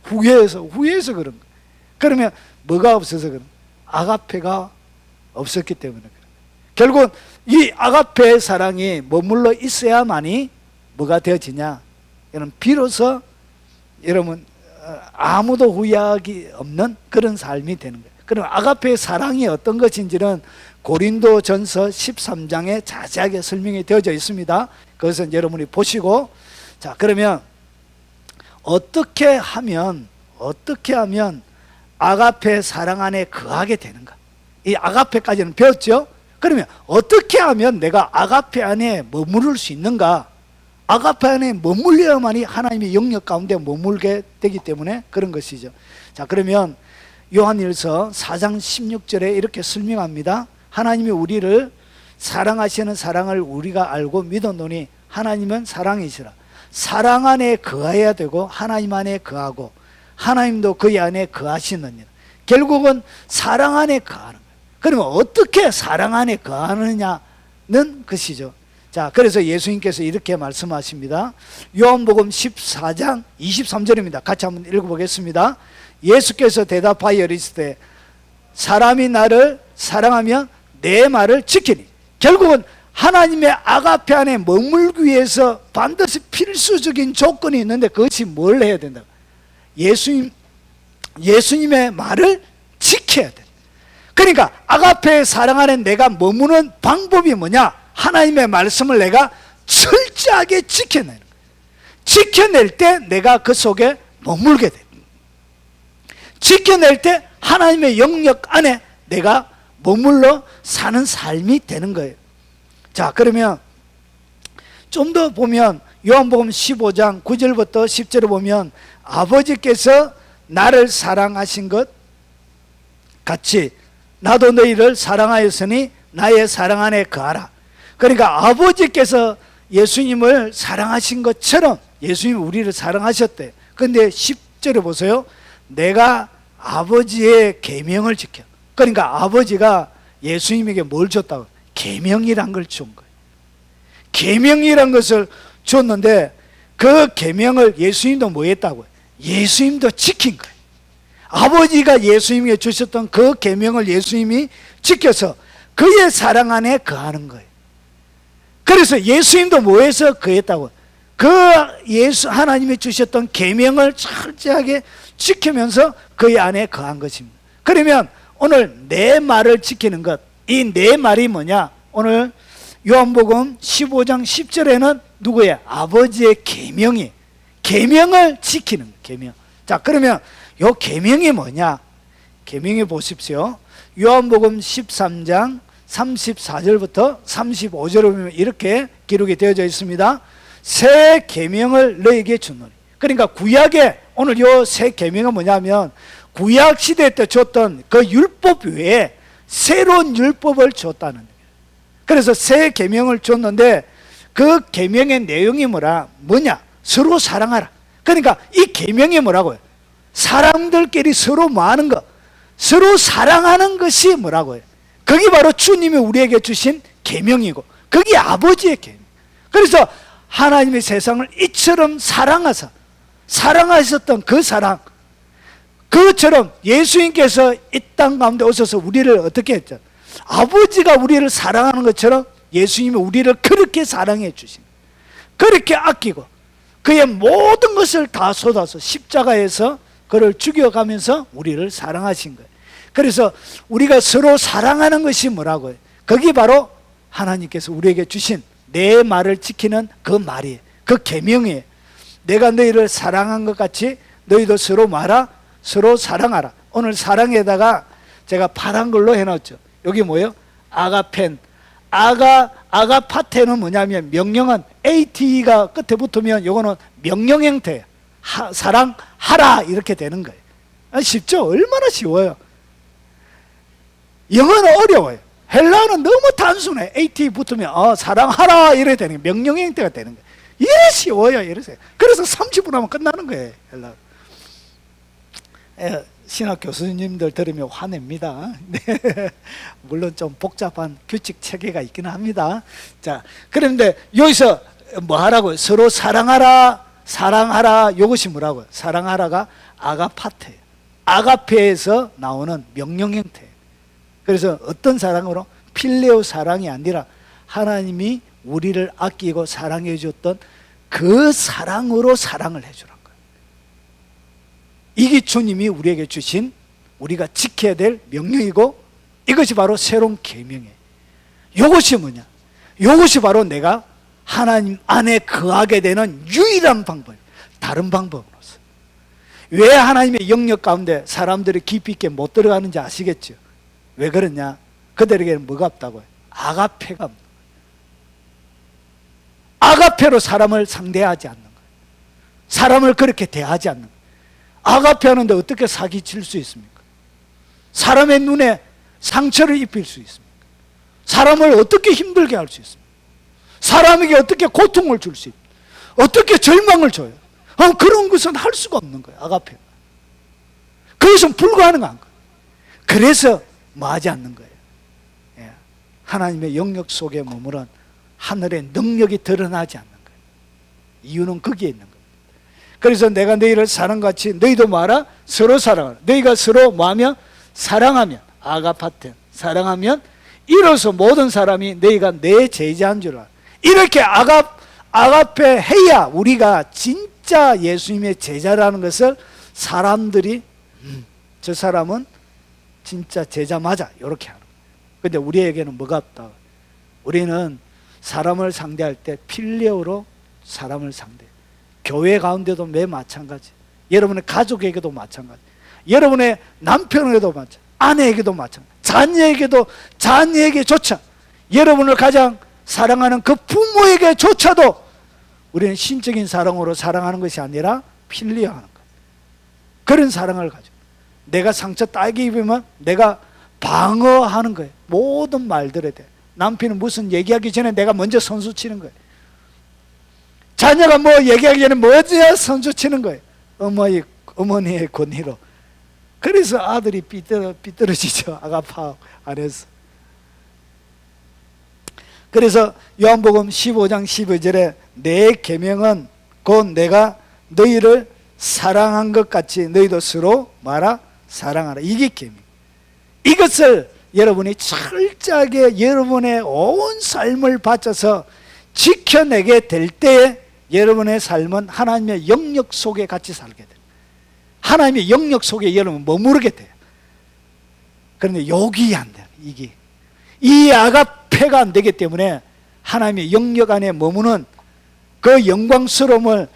후회해서 그런 거예요. 그러면 뭐가 없어서 그런 거예요? 아가페가 없었기 때문에 그런 거예요. 결국은 이 아가페의 사랑이 머물러 있어야만이 뭐가 되어지냐? 여러분 비로소 여러분 아무도 후회하기 없는 그런 삶이 되는 거예요. 그럼 아가페의 사랑이 어떤 것인지는 고린도전서 13장에 자세하게 설명이 되어져 있습니다. 그것은 여러분이 보시고, 자, 그러면 어떻게 하면 아가페 사랑 안에 거하게 되는가? 이 아가페까지는 배웠죠? 그러면 어떻게 하면 내가 아가페 안에 머무를 수 있는가? 아가페 안에 머물려야만이 하나님의 영역 가운데 머물게 되기 때문에 그런 것이죠. 자, 그러면 요한일서 4장 16절에 이렇게 설명합니다. 하나님이 우리를 사랑하시는 사랑을 우리가 알고 믿었노니 하나님은 사랑이시라. 사랑 안에 거해야 되고 하나님 안에 거하고 하나님도 그의 안에 거하시느니라. 결국은 사랑 안에 거하는 거예요. 그러면 어떻게 사랑 안에 거하느냐는 것이죠. 자, 그래서 예수님께서 이렇게 말씀하십니다. 요한복음 14장 23절입니다. 같이 한번 읽어보겠습니다. 예수께서 대답하여 이르시되 사람이 나를 사랑하면 내 말을 지키니. 결국은 하나님의 아가페 안에 머물기 위해서 반드시 필수적인 조건이 있는데 그것이 뭘 해야 된다? 예수님의 말을 지켜야 돼. 그러니까 아가페의 사랑 안에 내가 머무는 방법이 뭐냐? 하나님의 말씀을 내가 철저하게 지켜내는 거예요. 지켜낼 때 내가 그 속에 머물게 돼. 지켜낼 때 하나님의 영역 안에 내가 머물러 사는 삶이 되는 거예요. 자, 그러면 좀 더 보면 요한복음 15장 9절부터 10절을 보면 아버지께서 나를 사랑하신 것 같이 나도 너희를 사랑하였으니 나의 사랑 안에 거하라. 그러니까 아버지께서 예수님을 사랑하신 것처럼 예수님이 우리를 사랑하셨대. 근데 10절에 보세요. 내가 아버지의 계명을 지켜. 그러니까 아버지가 예수님에게 뭘 줬다고? 계명이란 걸 준 거예요. 계명이란 것을 줬는데 그 계명을 예수님도 뭐 했다고요? 예수님도 지킨 거예요. 아버지가 예수님에게 주셨던 그 계명을 예수님이 지켜서 그의 사랑 안에 거하는 거예요. 그래서 예수님도 뭐 해서 거했다고? 그 하나님이 주셨던 계명을 철저하게 지키면서 그의 안에 거한 것입니다. 그러면 오늘 내 말을 지키는 것, 이 내 말이 뭐냐? 오늘 요한복음 15장 10절에는 누구의? 아버지의 계명을 지키는 거예요. 계명. 자, 그러면 요 계명이 뭐냐? 계명이 보십시오. 요한복음 13장 34절부터 35절을 보면 이렇게 기록이 되어져 있습니다. 새 계명을 너에게 주노니. 그러니까 구약에 오늘 요 새 계명은 뭐냐면 구약 시대 때 줬던 그 율법 외에 새로운 율법을 줬다는 거예요. 그래서 새 계명을 줬는데 그 계명의 내용이 뭐냐? 서로 사랑하라. 그러니까 이 계명이 뭐라고요? 사람들끼리 서로 뭐 하는 거? 서로 사랑하는 것이 뭐라고요? 그게 바로 주님이 우리에게 주신 계명이고 그게 아버지의 계명. 그래서 하나님의 세상을 이처럼 사랑하셨던 그 사랑, 그것처럼 예수님께서 이 땅 가운데 오셔서 우리를 어떻게 했죠? 아버지가 우리를 사랑하는 것처럼 예수님이 우리를 그렇게 사랑해 주신 거예요. 그렇게 아끼고 그의 모든 것을 다 쏟아서 십자가에서 그를 죽여가면서 우리를 사랑하신 거예요. 그래서 우리가 서로 사랑하는 것이 뭐라고요? 그게 바로 하나님께서 우리에게 주신 내 말을 지키는 그 말이에요. 그 계명이에요. 내가 너희를 사랑한 것 같이 너희도 서로 서로 사랑하라. 오늘 사랑에다가 제가 파란 걸로 해놨죠. 여기 뭐예요? 아가펜. 아가파테는 뭐냐면 명령은 AT가 끝에 붙으면 요거는 명령 형태예요. 사랑하라 이렇게 되는 거예요. 쉽죠? 얼마나 쉬워요. 영어는 어려워요. 헬라어는 너무 단순해. AT 붙으면 사랑하라 이래 되는 거예요. 명령 형태가 되는 거예요. 이래 쉬워요. 이러세요. 그래서 30분 하면 끝나는 거예요. 헬라어. 신학 교수님들 들으면 화냅니다. 네. 물론 좀 복잡한 규칙 체계가 있기는 합니다. 자, 그런데 여기서 뭐 하라고요? 서로 사랑하라, 이것이 뭐라고요? 사랑하라가 아가파테예요. 아가페에서 나오는 명령 형태예요. 그래서 어떤 사랑으로? 필레오 사랑이 아니라 하나님이 우리를 아끼고 사랑해 줬던 그 사랑으로 사랑을 해주라. 이게 주님이 우리에게 주신 우리가 지켜야 될 명령이고 이것이 바로 새로운 계명이에요. 이것이 뭐냐? 이것이 바로 내가 하나님 안에 거하게 되는 유일한 방법, 다른 방법으로서. 왜 하나님의 영역 가운데 사람들이 깊이 있게 못 들어가는지 아시겠죠? 왜 그러냐? 그들에게는 뭐가 없다고요? 아가페가 없는 거예요. 아가페로 사람을 상대하지 않는 거예요. 사람을 그렇게 대하지 않는 거예요. 아가페 하는데 어떻게 사기칠 수 있습니까? 사람의 눈에 상처를 입힐 수 있습니까? 사람을 어떻게 힘들게 할 수 있습니까? 사람에게 어떻게 고통을 줄 수 있습니까? 어떻게 절망을 줘요? 그런 것은 할 수가 없는 거예요. 아가페가. 그것은 불가능한 거예요. 그래서 뭐하지 않는 거예요. 예. 하나님의 영역 속에 머무른 하늘의 능력이 드러나지 않는 거예요. 이유는 거기에 있는 거예요. 그래서 내가 너희를 사랑같이 너희도 뭐하라? 서로 사랑하라. 너희가 서로 뭐하면? 사랑하면, 아가파텐, 사랑하면 이로써 모든 사람이 너희가 내 제자인 줄 알아. 이렇게 아가페 해야 우리가 진짜 예수님의 제자라는 것을 사람들이 저 사람은 진짜 제자 맞아, 이렇게 하는 거예요. 근데 우리에게는 뭐가 없다? 우리는 사람을 상대할 때 필레오로 사람을 상대해요. 교회 가운데도 매 마찬가지, 여러분의 가족에게도 마찬가지, 여러분의 남편에게도 마찬가지, 아내에게도 마찬가지, 자녀에게도, 자녀에게조차, 여러분을 가장 사랑하는 그 부모에게조차도 우리는 신적인 사랑으로 사랑하는 것이 아니라 필리어하는 거예요. 그런 사랑을 가지고 내가 상처 딸게 입으면 내가 방어하는 거예요. 모든 말들에 대해. 남편은 무슨 얘기하기 전에 내가 먼저 선수 치는 거예요. 자녀가 뭐 얘기하기 전에 먼저 선수 치는 거예요. 어머니의 권위로. 그래서 아들이 삐뚤어지죠. 아가파 안에서. 그래서 요한복음 15장 12절에 내 계명은 곧 내가 너희를 사랑한 것 같이 너희도 서로 말아 사랑하라. 이게 계명. 이것을 여러분이 철저하게 여러분의 온 삶을 바쳐서 지켜내게 될 때에 여러분의 삶은 하나님의 영역 속에 같이 살게 돼요. 하나님의 영역 속에 여러분 머무르게 돼요. 그런데 여기 안 돼요. 이게 이 아가페가 안 되기 때문에 하나님의 영역 안에 머무는 그 영광스러움을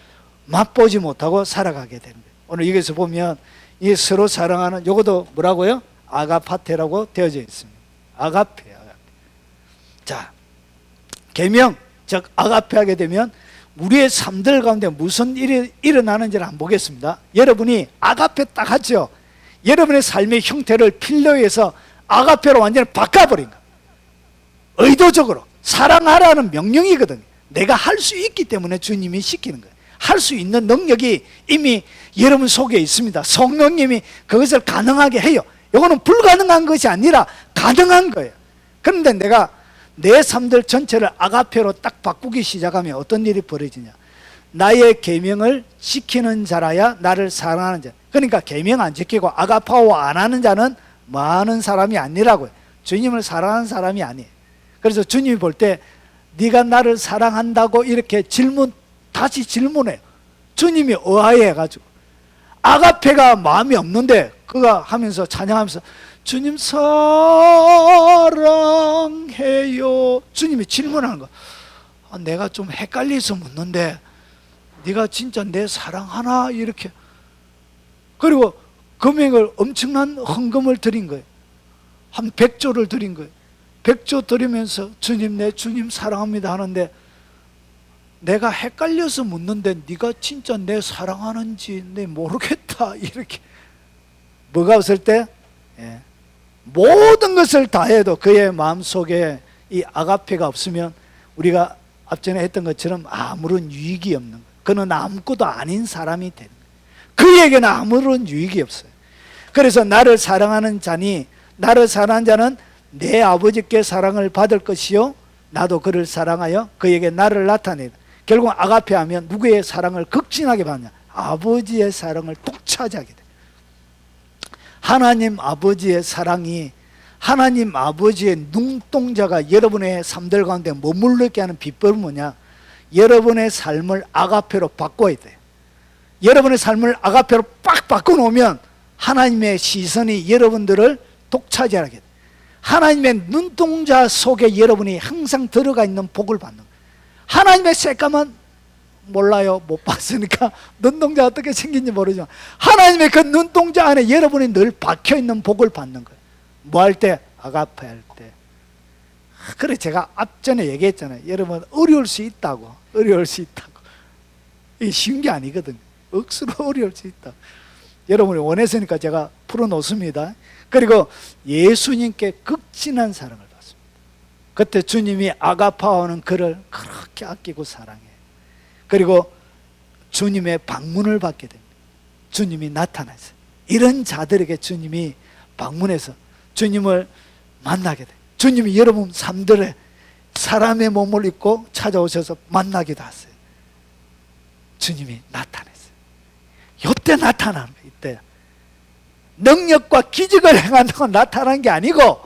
맛보지 못하고 살아가게 되는 거예요. 오늘 여기서 보면 이 서로 사랑하는 요것도 뭐라고요? 아가파테라고 되어져 있습니다. 아가페. 자, 계명, 즉 아가페 하게 되면 우리의 삶들 가운데 무슨 일이 일어나는지를 한번 보겠습니다. 여러분이 아가페 딱 하죠. 여러분의 삶의 형태를 필러에서 아가페로 완전히 바꿔버린 거예요. 의도적으로 사랑하라는 명령이거든요. 내가 할 수 있기 때문에 주님이 시키는 거예요. 할 수 있는 능력이 이미 여러분 속에 있습니다. 성령님이 그것을 가능하게 해요. 이거는 불가능한 것이 아니라 가능한 거예요. 그런데 내가 내 삶들 전체를 아가페로 딱 바꾸기 시작하면 어떤 일이 벌어지냐? 나의 계명을 지키는 자라야 나를 사랑하는 자. 그러니까 계명 안 지키고 아가파오 안 하는 자는 많은 사람이 아니라고요. 주님을 사랑하는 사람이 아니에요. 그래서 주님이 볼 때 네가 나를 사랑한다고 이렇게 다시 질문해요. 주님이 의아해가지고 아가페가 마음이 없는데 그가 하면서 찬양하면서 주님 사랑해요. 주님이 질문하는 거. 내가 좀 헷갈려서 묻는데 네가 진짜 내 사랑하나? 이렇게. 그리고 금액을 엄청난 헌금을 드린 거예요. 한 100조를 드린 거예요. 100조 드리면서 주님 내 주님 사랑합니다 하는데 내가 헷갈려서 묻는데 네가 진짜 내 사랑하는지 내 모르겠다. 이렇게. 뭐가 없을 때? 예. 모든 것을 다 해도 그의 마음속에 이 아가페가 없으면 우리가 앞전에 했던 것처럼 아무런 유익이 없는 거예요. 그는 아무것도 아닌 사람이 되는 거예요. 그에게는 아무런 유익이 없어요. 그래서 나를 사랑하는 자니, 나를 사랑하는 자는 내 아버지께 사랑을 받을 것이요 나도 그를 사랑하여 그에게 나를 나타내라. 결국 아가페 하면 누구의 사랑을 극진하게 받냐? 아버지의 사랑을 독차지하게 돼. 하나님 아버지의 사랑이, 하나님 아버지의 눈동자가 여러분의 삶들 가운데 머물게 하는 비법은 뭐냐? 여러분의 삶을 아가페로 바꿔야 돼요. 여러분의 삶을 아가페로 빡 바꿔놓으면 하나님의 시선이 여러분들을 독차지하게 돼요. 하나님의 눈동자 속에 여러분이 항상 들어가 있는 복을 받는 거예요. 하나님의 색감은 몰라요. 못 봤으니까 눈동자 어떻게 생긴지 모르지만 하나님의 그 눈동자 안에 여러분이 늘 박혀있는 복을 받는 거예요. 뭐 할 때? 아가페 할 때. 그래 제가 앞전에 얘기했잖아요. 여러분 어려울 수 있다고. 어려울 수 있다고. 이게 쉬운 게 아니거든요. 억수로 어려울 수 있다. 여러분이 원했으니까 제가 풀어놓습니다. 그리고 예수님께 극진한 사랑을 받습니다. 그때 주님이 아가파오는 그를 그렇게 아끼고 사랑해. 그리고 주님의 방문을 받게 됩니다. 주님이 나타나서 이런 자들에게 주님이 방문해서 주님을 만나게 돼요. 주님이 여러분 삶들에 사람의 몸을 입고 찾아오셔서 만나기도 하세요. 주님이 나타났어요. 이때 나타나는 거예요. 이때 능력과 기적을 행한다고 나타난 게 아니고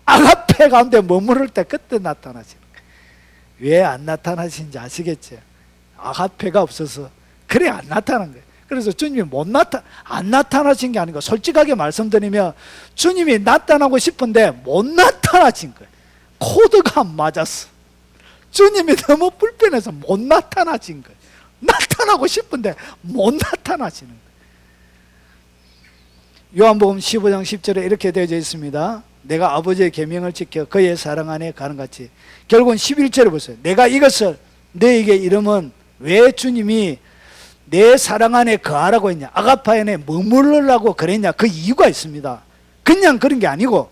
아가페 가운데 머무를 때 그때 나타나시는 거예요. 왜 안 나타나신지 아시겠죠? 아가페가 없어서 그래 안 나타난 거예요. 그래서 주님이 안 나타나신 게 아니고 솔직하게 말씀드리면 주님이 나타나고 싶은데 못 나타나신 거예요. 코드가 안 맞았어. 주님이 너무 불편해서 못 나타나신 거예요. 나타나고 싶은데 못 나타나시는 거예요. 요한복음 15장 10절에 이렇게 되어져 있습니다. 내가 아버지의 계명을 지켜 그의 사랑 안에 가는 같이. 결국은 11절에 보세요. 내가 이것을 너에게 이름은 왜 주님이 내 사랑 안에 거하라고 했냐, 아가파 안에 머무르라고 그랬냐, 그 이유가 있습니다. 그냥 그런 게 아니고,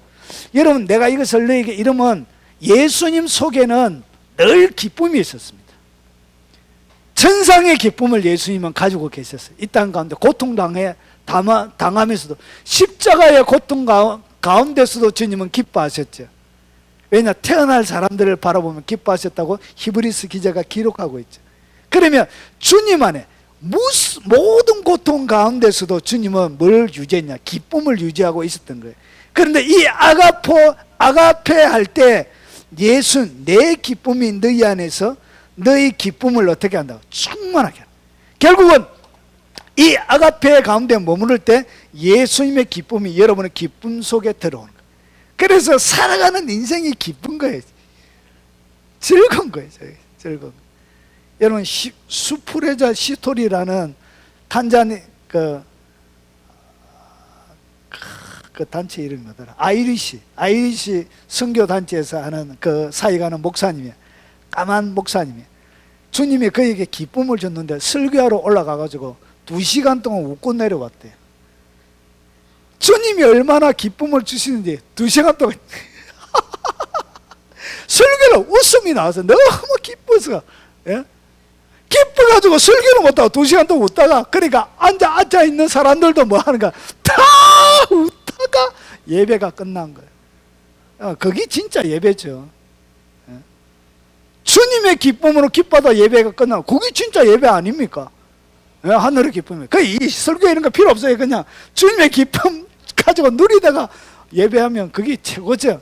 여러분 내가 이것을 너에게 이름은 예수님 속에는 늘 기쁨이 있었습니다. 천상의 기쁨을 예수님은 가지고 계셨어요. 이 땅 가운데 당하면서도 십자가의 고통 가운데서도 주님은 기뻐하셨죠. 왜냐, 태어날 사람들을 바라보면 기뻐하셨다고 히브리서 기자가 기록하고 있죠. 그러면 주님 안에 모든 고통 가운데서도 주님은 뭘 유지했냐? 기쁨을 유지하고 있었던 거예요. 그런데 이 아가페 할 때 예수 내 기쁨이 너희 안에서 너희 기쁨을 어떻게 한다고? 충만하게 한다. 결국은 이 아가페 가운데 머무를 때 예수님의 기쁨이 여러분의 기쁨 속에 들어오는 거예요. 그래서 살아가는 인생이 기쁜 거예요. 즐거운 거예요. 즐거운 거예요. 여러분 수프레자 시토리라는 탄자니 그 단체 이름이 뭐더라? 아이리시 선교 단체에서 하는 그 사역하는 목사님이에요. 까만 목사님이에요. 주님이 그에게 기쁨을 줬는데 설교하러 올라가가지고 2시간 동안 웃고 내려왔대요. 주님이 얼마나 기쁨을 주시는지 2시간 동안 설교를 웃음이 나와서 너무 기뻐서, 예? 기뻐가지고 설교를 못하고 2시간 동안 웃다가, 그러니까 앉아있는 사람들도 뭐 하는가, 다 웃다가 예배가 끝난 거예요. 그게 진짜 예배죠. 예? 주님의 기쁨으로 기뻐도 예배가 끝나고, 그게 진짜 예배 아닙니까? 예? 하늘의 기쁨이. 이 설교 이런 거 필요 없어요. 그냥 주님의 기쁨 가지고 누리다가 예배하면 그게 최고죠.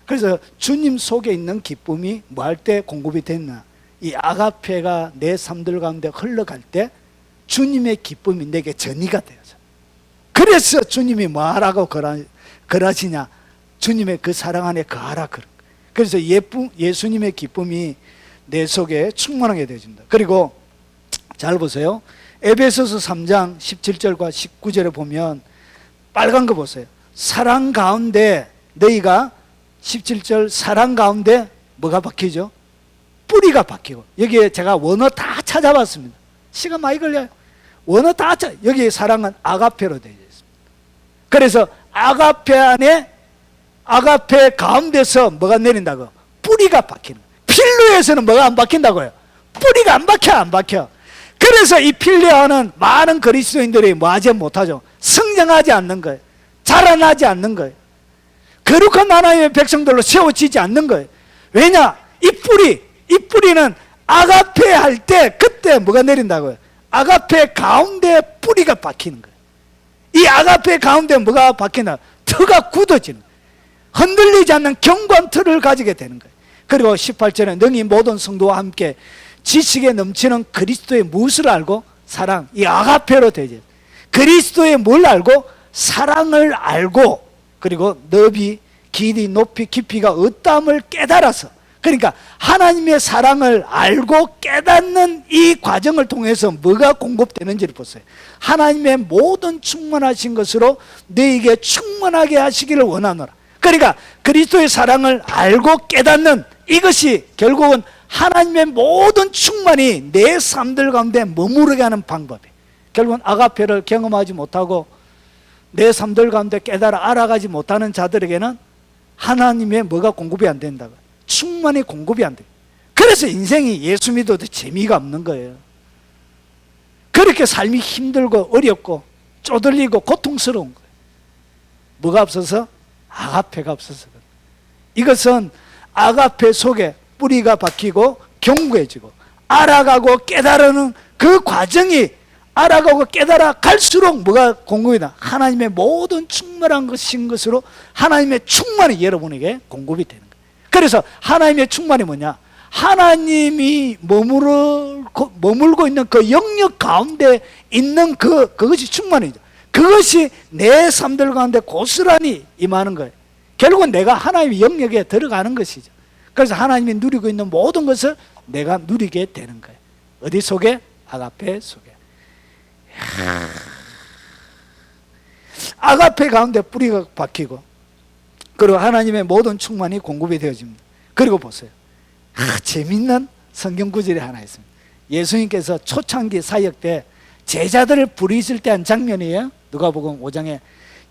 그래서 주님 속에 있는 기쁨이 뭐 할 때 공급이 됐나? 이 아가페가 내 삶들 가운데 흘러갈 때 주님의 기쁨이 내게 전이가 되어져. 그래서 주님이 뭐 하라고 그러시냐? 주님의 그 사랑 안에 거하라. 그래서 예수님의 기쁨이 내 속에 충만하게 되어진다. 그리고 잘 보세요. 에베소서 3장 17절과 19절에 보면 빨간 거 보세요. 사랑 가운데 너희가 17절 사랑 가운데 뭐가 박히죠? 뿌리가 박히고. 여기에 제가 원어 다 찾아봤습니다. 시간 많이 걸려요. 원어 다 여기 사랑은 아가페로 되어 있습니다. 그래서 아가페 안에 아가페 가운데서 뭐가 내린다고? 뿌리가 박히는 거예요. 필로에서는 뭐가 안 박힌다고요? 뿌리가 안 박혀. 그래서 이 필레아는 많은 그리스도인들이 뭐 하지 못하죠? 성장하지 않는 거예요. 자라나지 않는 거예요. 거룩한 하나님의 백성들로 세워지지 않는 거예요. 왜냐? 이 뿌리는 아가페 할 때 그때 뭐가 내린다고요? 아가페 가운데 뿌리가 박히는 거예요. 이 아가페 가운데 뭐가 박히나? 터가 굳어지는 거예요. 흔들리지 않는 견고한 틀을 가지게 되는 거예요. 그리고 18절에 너희 모든 성도와 함께 지식에 넘치는 그리스도의 무엇을 알고? 사랑. 이 아가페로 되죠. 그리스도의 뭘 알고? 사랑을 알고, 그리고 넓이, 길이, 높이, 깊이가 어떠함을 깨달아서, 그러니까 하나님의 사랑을 알고 깨닫는 이 과정을 통해서 뭐가 공급되는지를 보세요. 하나님의 모든 충만하신 것으로 너에게 충만하게 하시기를 원하노라. 그러니까 그리스도의 사랑을 알고 깨닫는 이것이 결국은 하나님의 모든 충만이 내 삶들 가운데 머무르게 하는 방법이에요. 결국은 아가페를 경험하지 못하고 내 삶들 가운데 깨달아 알아가지 못하는 자들에게는 하나님의 뭐가 공급이 안 된다고, 충만히 공급이 안 돼요. 그래서 인생이 예수 믿어도 재미가 없는 거예요. 그렇게 삶이 힘들고 어렵고 쪼들리고 고통스러운 거예요. 뭐가 없어서? 아가페가 없어서 그래요. 이것은 아가페 속에 뿌리가 박히고 견고해지고 알아가고 깨달는 그 과정이 알아가고 깨달아 갈수록 뭐가 공급이다? 하나님의 모든 충만한 것인 것으로 하나님의 충만이 여러분에게 공급이 되는 거예요. 그래서 하나님의 충만이 뭐냐? 하나님이 머물고 있는 그 영역 가운데 있는 그것이 충만이죠. 그것이 내 삶들 가운데 고스란히 임하는 거예요. 결국은 내가 하나님의 영역에 들어가는 것이죠. 그래서 하나님이 누리고 있는 모든 것을 내가 누리게 되는 거예요. 어디 속에? 아가페 속에. 아가페 가운데 뿌리가 박히고 그리고 하나님의 모든 충만이 공급이 되어집니다. 그리고 보세요. 재밌는 성경 구절이 하나 있습니다. 예수님께서 초창기 사역 때 제자들을 부르실 때 한 장면이에요. 누가복음 5장에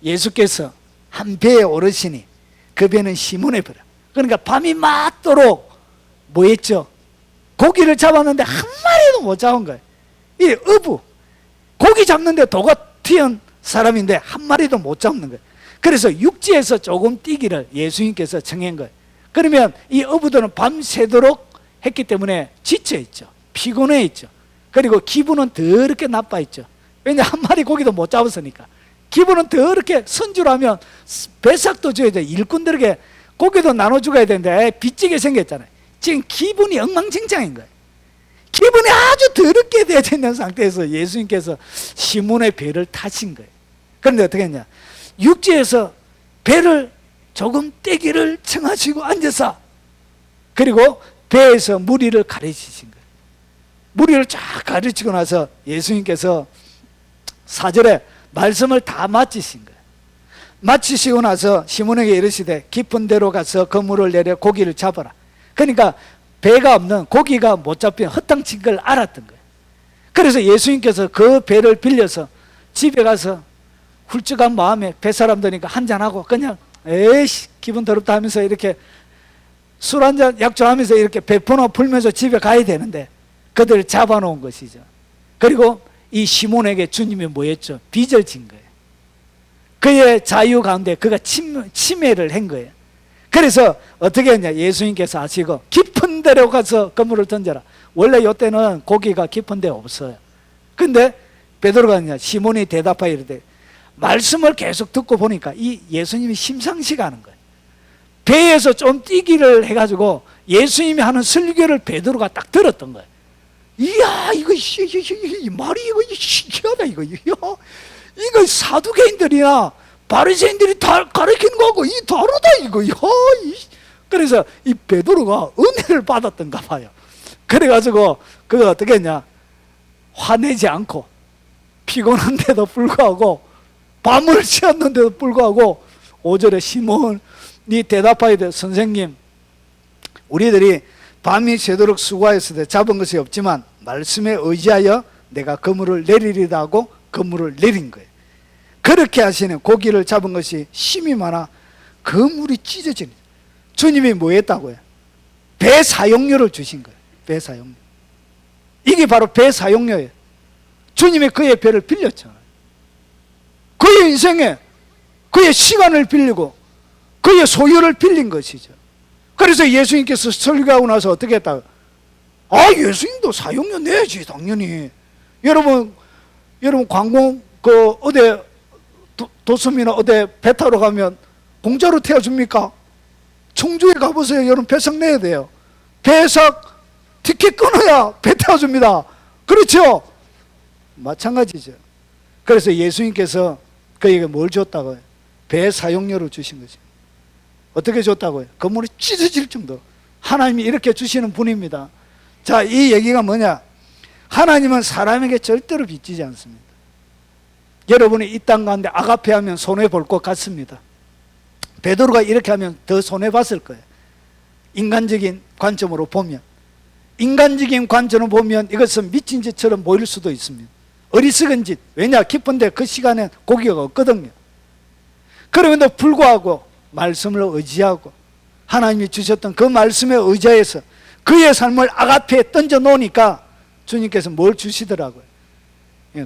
예수께서 한 배에 오르시니 그 배는 시몬의 배라. 그러니까 밤이 맞도록 뭐 했죠? 고기를 잡았는데 한 마리도 못 잡은 거예요. 이 어부, 고기 잡는데 도가 튀은 사람인데 한 마리도 못 잡는 거예요. 그래서 육지에서 조금 뛰기를 예수님께서 청한 거예요. 그러면 이 어부들은 밤새도록 했기 때문에 지쳐있죠. 피곤해있죠. 그리고 기분은 더럽게 나빠있죠. 왜냐 한 마리 고기도 못 잡았으니까. 기분은 더럽게 선주라면 배삭도 줘야 돼. 일꾼들에게 고기도 나눠주어야 되는데 빚지게 생겼잖아요. 지금 기분이 엉망진창인 거예요. 기분이 아주 더럽게 되어 있는 상태에서 예수님께서 시몬의 배를 타신 거예요. 그런데 어떻게 했냐? 육지에서 배를 조금 떼기를 청하시고 앉아서 그리고 배에서 무리를 가르치신 거예요. 무리를 쫙 가르치고 나서 예수님께서 4절에 말씀을 다 마치신 거예요. 마치시고 나서 시몬에게 이르시되 깊은 데로 가서 그물을 내려 고기를 잡아라. 그러니까 배가 없는 고기가 못 잡힌 허탕친 걸 알았던 거예요. 그래서 예수님께서 그 배를 빌려서 집에 가서 훌쩍한 마음에 뱃사람 되니까 한잔하고 그냥 에이씨 기분 더럽다 하면서 이렇게 술 한잔 약주하면서 이렇게 배포나 풀면서 집에 가야 되는데 그들을 잡아놓은 것이죠. 그리고 이 시몬에게 주님이 뭐 했죠? 빚을 진 거예요. 그의 자유 가운데 그가 침해를 한 거예요. 그래서 어떻게 했냐? 예수님께서 아시고 깊은 데로 가서 그물을 던져라. 원래 이때는 고기가 깊은 데 없어요. 근데 베드로가 그냥 시몬이 대답하여 이르되 말씀을 계속 듣고 보니까 이 예수님이 심상치가 않은 거예요. 배에서 좀 뛰기를 해가지고 예수님이 하는 설교를 베드로가 딱 들었던 거예요. 이야 이거 이 말이 이거 신기하다 이거 이거 사두개인들이나 바리새인들이 다 가르치는 거하고 이 다르다 이거. 그래서 이 베드로가 은혜를 받았던가 봐요. 그래가지고 그가 어떻게 했냐? 화내지 않고 피곤한데도 불구하고 밤을 새웠는데도 불구하고 5절에 시몬이 대답하여 돼. 선생님 우리들이 밤이 새도록 수고하였을 때 잡은 것이 없지만 말씀에 의지하여 내가 그물을 내리리다 하고 그물을 내린 거예요. 그렇게 하시는 고기를 잡은 것이 힘이 많아 그물이 찢어지는. 주님이 뭐 했다고요? 배 사용료를 주신 거예요. 배 사용료. 이게 바로 배 사용료예요. 주님이 그의 배를 빌렸잖아요. 그의 인생에 그의 시간을 빌리고 그의 소유를 빌린 것이죠. 그래서 예수님께서 설교하고 나서 어떻게 했다고? 아 예수님도 사용료 내야지 당연히. 여러분 관공 어디 도섬이나 어디 배 타러 가면 공짜로 태워줍니까? 청주에 가보세요. 여러분 배석 내야 돼요. 배석 티켓 끊어야 배 태워줍니다. 그렇죠? 마찬가지죠. 그래서 예수님께서 그에게 뭘 줬다고요? 배 사용료를 주신 거죠. 어떻게 줬다고요? 그물이 찢어질 정도로 하나님이 이렇게 주시는 분입니다. 자, 이 얘기가 뭐냐? 하나님은 사람에게 절대로 빚지지 않습니다. 여러분이 이 땅 가운데 아가페 하면 손해볼 것 같습니다. 베드로가 이렇게 하면 더 손해봤을 거예요. 인간적인 관점으로 보면, 인간적인 관점으로 보면 이것은 미친 짓처럼 보일 수도 있습니다. 어리석은 짓. 왜냐? 깊은데 그 시간에 고기가 없거든요. 그럼에도 불구하고 말씀을 의지하고 하나님이 주셨던 그 말씀에 의지해서 그의 삶을 아가페에 던져 놓으니까 주님께서 뭘 주시더라고요.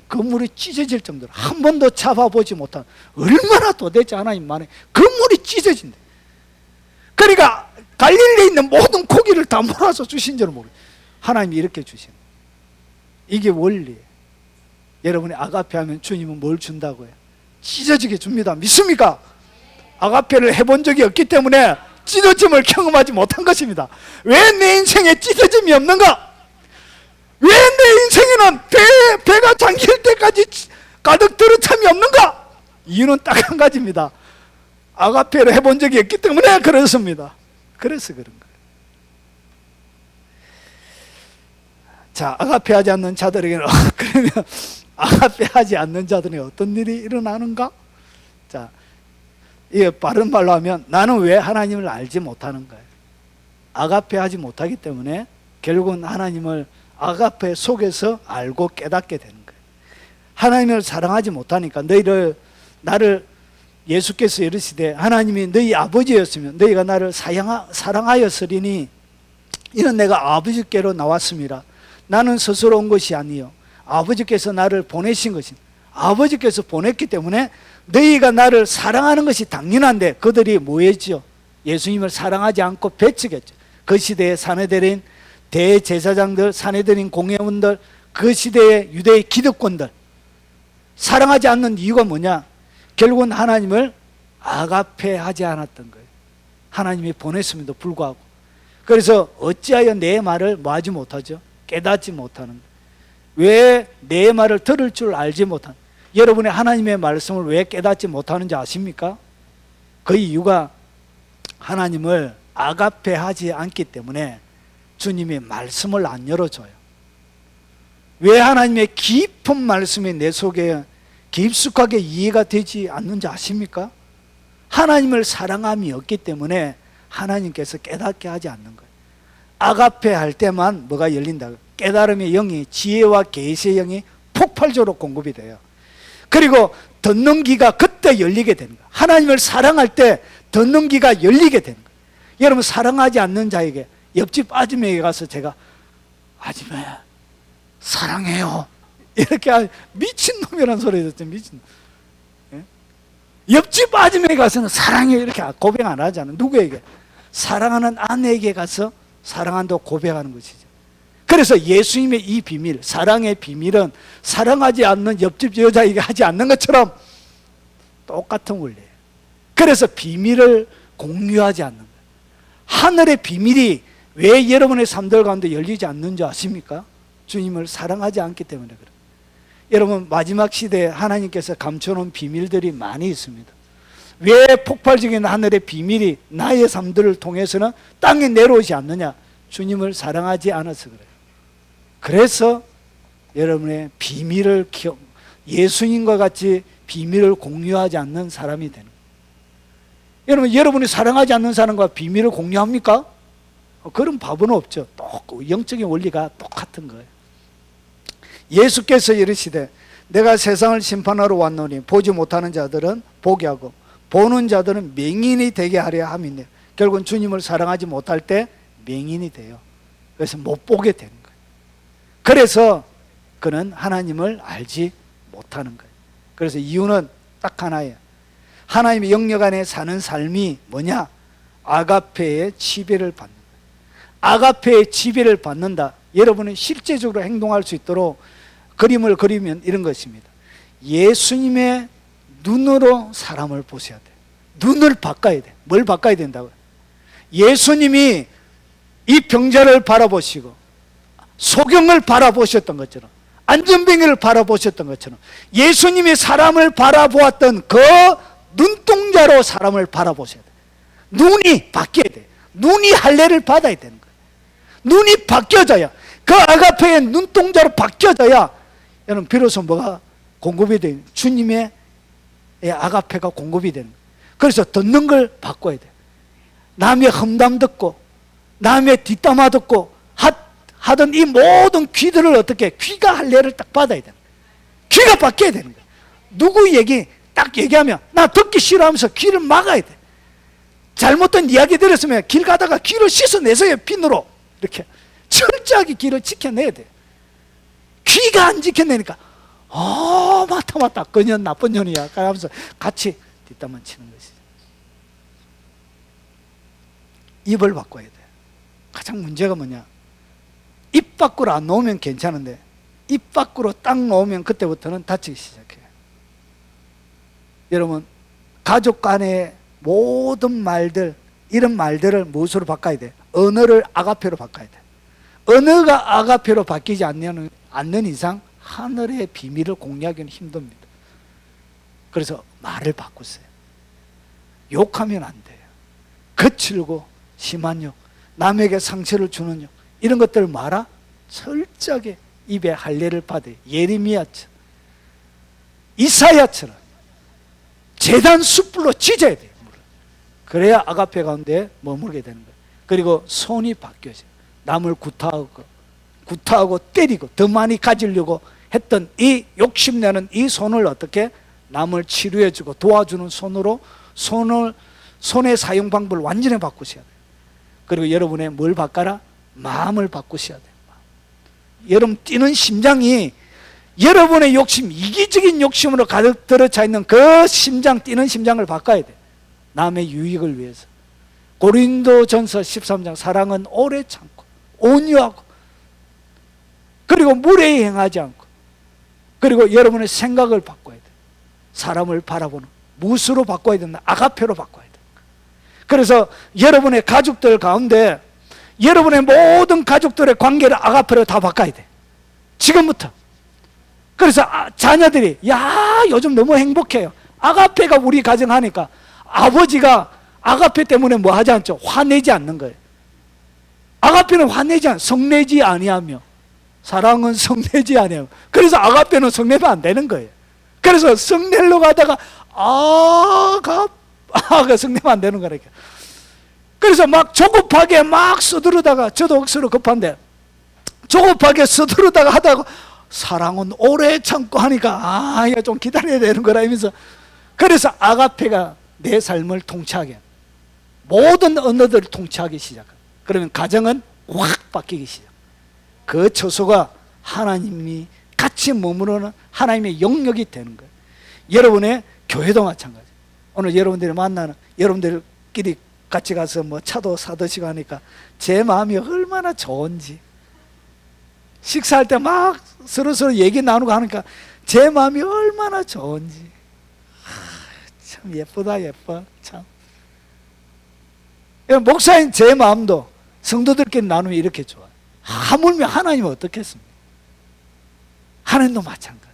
그물이 찢어질 정도로 한 번도 잡아보지 못한, 얼마나 도대체 하나님만에 그물이 찢어진대. 그러니까 갈릴리에 있는 모든 고기를 다 몰아서 주신 줄은 모르겠어요. 하나님이 이렇게 주신, 이게 원리예요. 여러분이 아가페 하면 주님은 뭘 준다고요? 찢어지게 줍니다. 믿습니까? 아가페를 해본 적이 없기 때문에 찢어짐을 경험하지 못한 것입니다. 왜 내 인생에 찢어짐이 없는가? 왜 내 인생에는 배가 잠길 때까지 가득 들어참이 없는가? 이유는 딱 한 가지입니다. 아가페를 해본 적이 없기 때문에 그렇습니다. 그래서 그런 거예요. 자, 아가페 하지 않는 자들에게는 그러면 아가페 하지 않는 자들에게 어떤 일이 일어나는가? 자, 이게 바른 말로 하면 나는 왜 하나님을 알지 못하는 거예요? 아가페 하지 못하기 때문에 결국은 하나님을 아가페 속에서 알고 깨닫게 되는 거예요. 하나님을 사랑하지 못하니까 나를 예수께서 이르시되 하나님이 너희 아버지였으면 너희가 나를 사랑하였으리니 이는 내가 아버지께로 나왔습니다. 나는 스스로 온 것이 아니요 아버지께서 나를 보내신 것이, 아버지께서 보냈기 때문에 너희가 나를 사랑하는 것이 당연한데 그들이 뭐 했죠? 예수님을 사랑하지 않고 배척했죠. 그 시대의 사내들인 대제사장들, 사내들인 공회원들, 그 시대의 유대의 기득권들, 사랑하지 않는 이유가 뭐냐? 결국은 하나님을 아가페 하지 않았던 거예요. 하나님이 보냈음에도 불구하고. 그래서 어찌하여 내 말을 뭐 하지 못하죠? 깨닫지 못하는 거예요. 왜 내 말을 들을 줄 알지 못하는, 여러분이 하나님의 말씀을 왜 깨닫지 못하는지 아십니까? 그 이유가 하나님을 아가페 하지 않기 때문에 주님의 말씀을 안 열어줘요. 왜 하나님의 깊은 말씀이 내 속에 깊숙하게 이해가 되지 않는지 아십니까? 하나님을 사랑함이 없기 때문에 하나님께서 깨닫게 하지 않는 거예요. 아가페 할 때만 뭐가 열린다? 깨달음의 영이, 지혜와 계시의 영이 폭발적으로 공급이 돼요. 그리고 듣는 귀가 그때 열리게 되는 거예요. 하나님을 사랑할 때 듣는 귀가 열리게 되는 거예요. 여러분, 사랑하지 않는 자에게, 옆집 아줌마에게 가서 제가 아줌마 사랑해요 이렇게 미친놈이라는 소리 듣죠. 미친놈. 예? 옆집 아줌마에게 가서는 사랑해요 이렇게 고백 안 하잖아요. 누구에게? 사랑하는 아내에게 가서 사랑한다고 고백하는 것이죠. 그래서 예수님의 이 비밀, 사랑의 비밀은 사랑하지 않는 옆집 여자에게 하지 않는 것처럼 똑같은 원리예요. 그래서 비밀을 공유하지 않는 거예요. 하늘의 비밀이 왜 여러분의 삶들 가운데 열리지 않는 줄 아십니까? 주님을 사랑하지 않기 때문에 그래요. 여러분, 마지막 시대에 하나님께서 감춰놓은 비밀들이 많이 있습니다. 왜 폭발적인 하늘의 비밀이 나의 삶들을 통해서는 땅에 내려오지 않느냐? 주님을 사랑하지 않아서 그래요. 그래서 여러분의 비밀을 예수님과 같이 비밀을 공유하지 않는 사람이 되는 거예요. 여러분이 사랑하지 않는 사람과 비밀을 공유합니까? 그런 바보는 없죠. 영적인 원리가 똑같은 거예요. 예수께서 이르시되 내가 세상을 심판하러 왔노니 보지 못하는 자들은 보게 하고 보는 자들은 맹인이 되게 하려 함이네. 결국은 주님을 사랑하지 못할 때 맹인이 돼요. 그래서 못 보게 되는 거예요. 그래서 그는 하나님을 알지 못하는 거예요. 그래서 이유는 딱 하나예요. 하나님의 영역 안에 사는 삶이 뭐냐? 아가페의 지배를 받는 거예요. 아가페의 지배를 받는다. 여러분은 실제적으로 행동할 수 있도록 그림을 그리면 이런 것입니다. 예수님의 눈으로 사람을 보셔야 돼요. 눈을 바꿔야 돼요. 뭘 바꿔야 된다고요? 예수님이 이 병자를 바라보시고 소경을 바라보셨던 것처럼, 안전뱅이를 바라보셨던 것처럼 예수님이 사람을 바라보았던 그 눈동자로 사람을 바라보셔야 돼요. 눈이 바뀌어야 돼요. 눈이 할례를 받아야 되는 거예요. 눈이 바뀌어져야, 그 아가페의 눈동자로 바뀌어져야 여러분 비로소 뭐가 공급이 되는, 주님의 아가페가 공급이 되는 거예요. 그래서 듣는 걸 바꿔야 돼요. 남의 험담 듣고 남의 뒷담화 듣고 하던 이 모든 귀들을 어떻게, 귀가 할례를 딱 받아야 되는 거예요. 귀가 바뀌어야 되는 거예요. 누구 얘기 딱 얘기하면 나 듣기 싫어하면서 귀를 막아야 돼. 잘못된 이야기 들었으면 길 가다가 귀를 씻어내서요. 핀으로 이렇게 철저하게 귀를 지켜내야 돼. 귀가 안 지켜내니까 맞다 그년 나쁜 년이야 하면서 같이 뒷담화 치는 것이죠. 입을 바꿔야 돼. 가장 문제가 뭐냐, 입 밖으로 안 놓으면 괜찮은데 입 밖으로 딱 놓으면 그때부터는 다치기 시작해요. 여러분, 가족 간의 모든 말들, 이런 말들을 무엇으로 바꿔야 돼? 언어를 아가페로 바꿔야 돼. 언어가 아가페로 바뀌지 않는 이상 하늘의 비밀을 공유하기는 힘듭니다. 그래서 말을 바꾸세요. 욕하면 안 돼요. 거칠고 심한 욕, 남에게 상처를 주는 욕, 이런 것들을 말아 철저하게 입에 할례를 받아요. 예레미야처럼, 이사야처럼 제단 숯불로 찢어야 돼요. 그래야 아가페 가운데 머물게 되는 거예요. 그리고 손이 바뀌어져요. 남을 구타하고 때리고 더 많이 가지려고 했던 이 욕심내는 이 손을 어떻게, 남을 치료해주고 도와주는 손으로, 손의 사용 방법을 완전히 바꾸셔야 돼요. 그리고 여러분의 뭘 바꿔라? 마음을 바꾸셔야 돼요. 여러분 뛰는 심장이 여러분의 욕심, 이기적인 욕심으로 가득 들어차 있는 그 심장, 뛰는 심장을 바꿔야 돼요. 남의 유익을 위해서. 고린도전서 13장, 사랑은 오래 참고 온유하고 그리고 무례히 행하지 않고, 그리고 여러분의 생각을 바꿔야 돼요. 사람을 바라보는, 무엇으로 바꿔야 된다? 아가페로 바꿔야 돼요. 그래서 여러분의 가족들 가운데 여러분의 모든 가족들의 관계를 아가페로 다 바꿔야 돼. 지금부터. 그래서 자녀들이 야 요즘 너무 행복해요. 아가페가 우리 가정 하니까 아버지가 아가페 때문에 뭐 하지 않죠? 화내지 않는 거예요. 아가페는 성내지 아니하며 사랑은 성내지 아니하며, 그래서 아가페는 성내면 안 되는 거예요. 그래서 성내려 가다가 성내면 안 되는 거라니까. 그래서 막 조급하게 막 서두르다가, 저도 억수로 급한데 조급하게 서두르다가 하다가 사랑은 오래 참고 하니까 이거 좀 기다려야 되는 거라 하면서, 그래서 아가페가 내 삶을 통치하게, 모든 언어들을 통치하기 시작합니다. 그러면 가정은 확 바뀌기 시작. 그 처소가 하나님이 같이 머무르는 하나님의 영역이 되는 거예요. 여러분의 교회도 마찬가지. 오늘 여러분들이 만나는, 여러분들끼리 같이 가서 뭐 차도 사드시고 하니까 제 마음이 얼마나 좋은지, 식사할 때 막 서로서로 얘기 나누고 하니까 제 마음이 얼마나 좋은지, 참 예쁘다 예뻐. 참 목사인 제 마음도 성도들끼리 나누면 이렇게 좋아요. 하물며 하나님은 어떻겠습니까? 하나님도 마찬가지.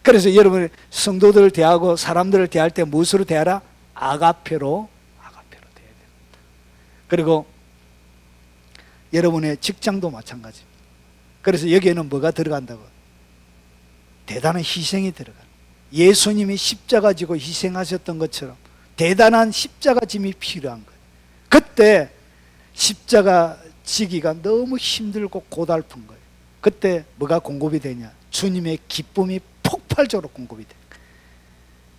그래서 여러분 성도들을 대하고 사람들을 대할 때 무엇으로 대하라? 아가페로 대해야 됩니다. 그리고 여러분의 직장도 마찬가지입니다. 그래서 여기에는 뭐가 들어간다고? 대단한 희생이 들어가요. 예수님이 십자가 지고 희생하셨던 것처럼 대단한 십자가 짐이 필요한 거예요. 그때 십자가 지기가 너무 힘들고 고달픈 거예요. 그때 뭐가 공급이 되냐? 주님의 기쁨이 폭발적으로 공급이 돼요.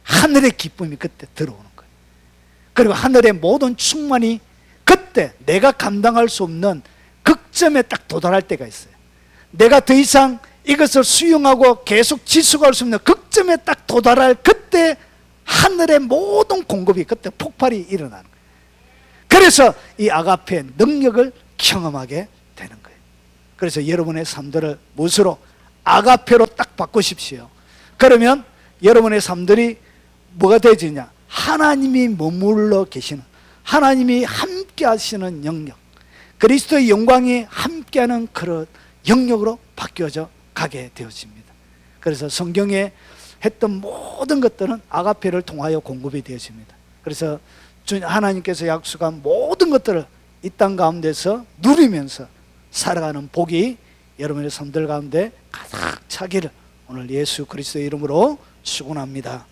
하늘의 기쁨이 그때 들어오는 거예요. 그리고 하늘의 모든 충만이 그때 내가 감당할 수 없는 극점에 딱 도달할 때가 있어요. 내가 더 이상 이것을 수용하고 계속 지속할 수 없는 극점에 딱 도달할 그때 하늘의 모든 공급이 그때 폭발이 일어나는 거예요. 그래서 이 아가페의 능력을 경험하게 되는 거예요. 그래서 여러분의 삶들을 무엇으로? 아가페로 딱 바꾸십시오. 그러면 여러분의 삶들이 뭐가 되지냐? 하나님이 머물러 계시는, 하나님이 함께 하시는 영역, 그리스도의 영광이 함께하는 그런 영역으로 바뀌어져 가게 되어집니다. 그래서 성경에 했던 모든 것들은 아가페를 통하여 공급이 되어집니다. 그래서 하나님께서 약속한 모든 것들을 이 땅 가운데서 누리면서 살아가는 복이 여러분의 삶들 가운데 가득 차기를 오늘 예수 그리스도의 이름으로 축원합니다.